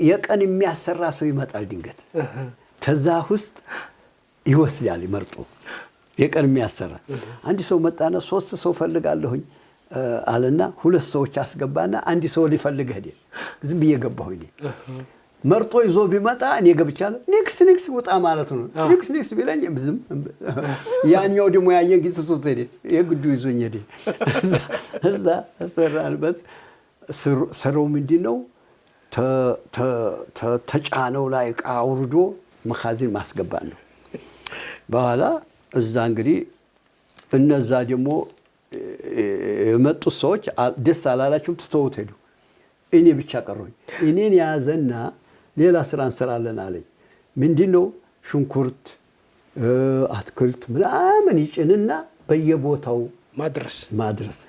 B: የቀን የሚያሰራ ሰው ይመጣል ድንገት። ተዛ ውስጥ ይወስዳል መርጦ የቀን የሚያሰራ። አንድ ሰው መጣና 3 ሰው ፈልጋለሁኝ አለና 2 ሰዎች አስገባና አንድ ሰው ሊፈልግ ሄደ። ዝም ብዬ ገባሁ። መርጦ ይዞ ቢመጣ እኔ ገብቻለሁ። ኔክስ ወጣ ማለት ነው። ኔክስ ቢለኝ ዝም ያኛው ደግሞ ያየን ጊዜ ትቶት ሄደ። የግዱ ይዞኝ ሄደ። እዛ ሰራልበት ሰራው ምንድነው ተጫነው ላይ ዕቃ አውርዶ መኻዚን ማስገባት ነው። በኋላ እዛ እንግዲህ እነዛ ደግሞ የመጡት ሰዎች ደስ አላላቸውም፣ ትተውት ሄዱ። እኔ ብቻ ቀረሁኝ። እኔን ያዘና ሌላ ስራ እንሰራለን አለኝ። ምንድነው ሽንኩርት፣ አትክልት ምናምን ይጭንና በየቦታው ማድረስ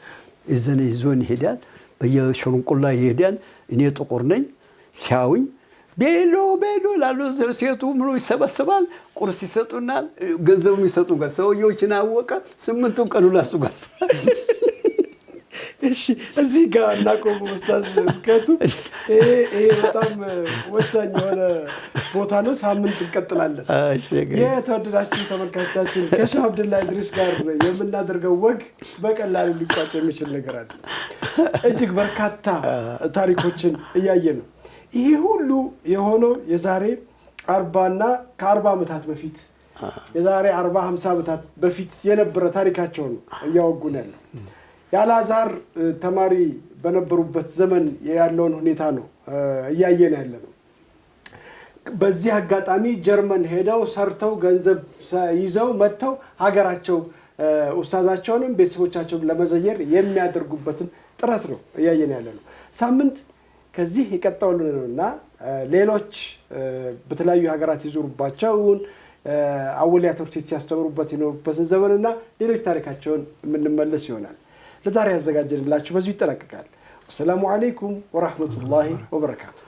B: ይዞን ይሄዳል። በየሽሩንቁላ ይሄዳል። እኔ ጥቁር ነኝ። ሲያውኝ ቤሎ ላሉ ሴቱ ምኑ ይሰበሰባል። ቁርስ ይሰጡናል፣ ገንዘቡ ይሰጡናል። ሰውየዎችን አወቀ። 8 ቀን ላሱ ጋር
A: እሺ እዚህ ጋር እናቆም ኡስታዝ። ምክንያቱም ይሄ በጣም ወሳኝ የሆነ ቦታ ነው። ሳምንት እንቀጥላለን። የተወደዳችሁ ተመልካቾቻችን ከሼህ አብዱላህ ኢድሪስ ጋር የምናደርገው ወግ በቀላሉ ሊቋጭ የሚችል ነገር አለ። እጅግ በርካታ ታሪኮችን እያየን ነው። ይሄ ሁሉ የሆነው የዛሬ 40 እና ከ40 ዓመታት በፊት የዛሬ 40-50 ዓመታት በፊት የነበረ ታሪካቸውን እያወጉን ያለው የአልአዛር ተማሪ በነበሩበት ዘመን ያለውን ሁኔታ ነው እያየን ያለ ነው። በዚህ አጋጣሚ ጀርመን ሄደው ሰርተው ገንዘብ ይዘው መጥተው ሀገራቸው ኡስታዛቸውንም ቤተሰቦቻቸውን ለመዘየር የሚያደርጉበትን ጥረት ነው እያየን ያለ ነው። ሳምንት ከዚህ ይቀጥሉልንና ሌሎች በተለያዩ ሀገራት ይዞሩባቸውን አወሊያ ትምህርት ሲያስተምሩበት የኖሩበትን ዘመንና ሌሎች ታሪካቸውን የምንመለስ ይሆናል። ለዛሬ ያዘጋጀንላችሁ በዚሁ ይጠናቀቃል። ወሰላሙ አለይኩም ወራህመቱላሂ ወበረካቱ።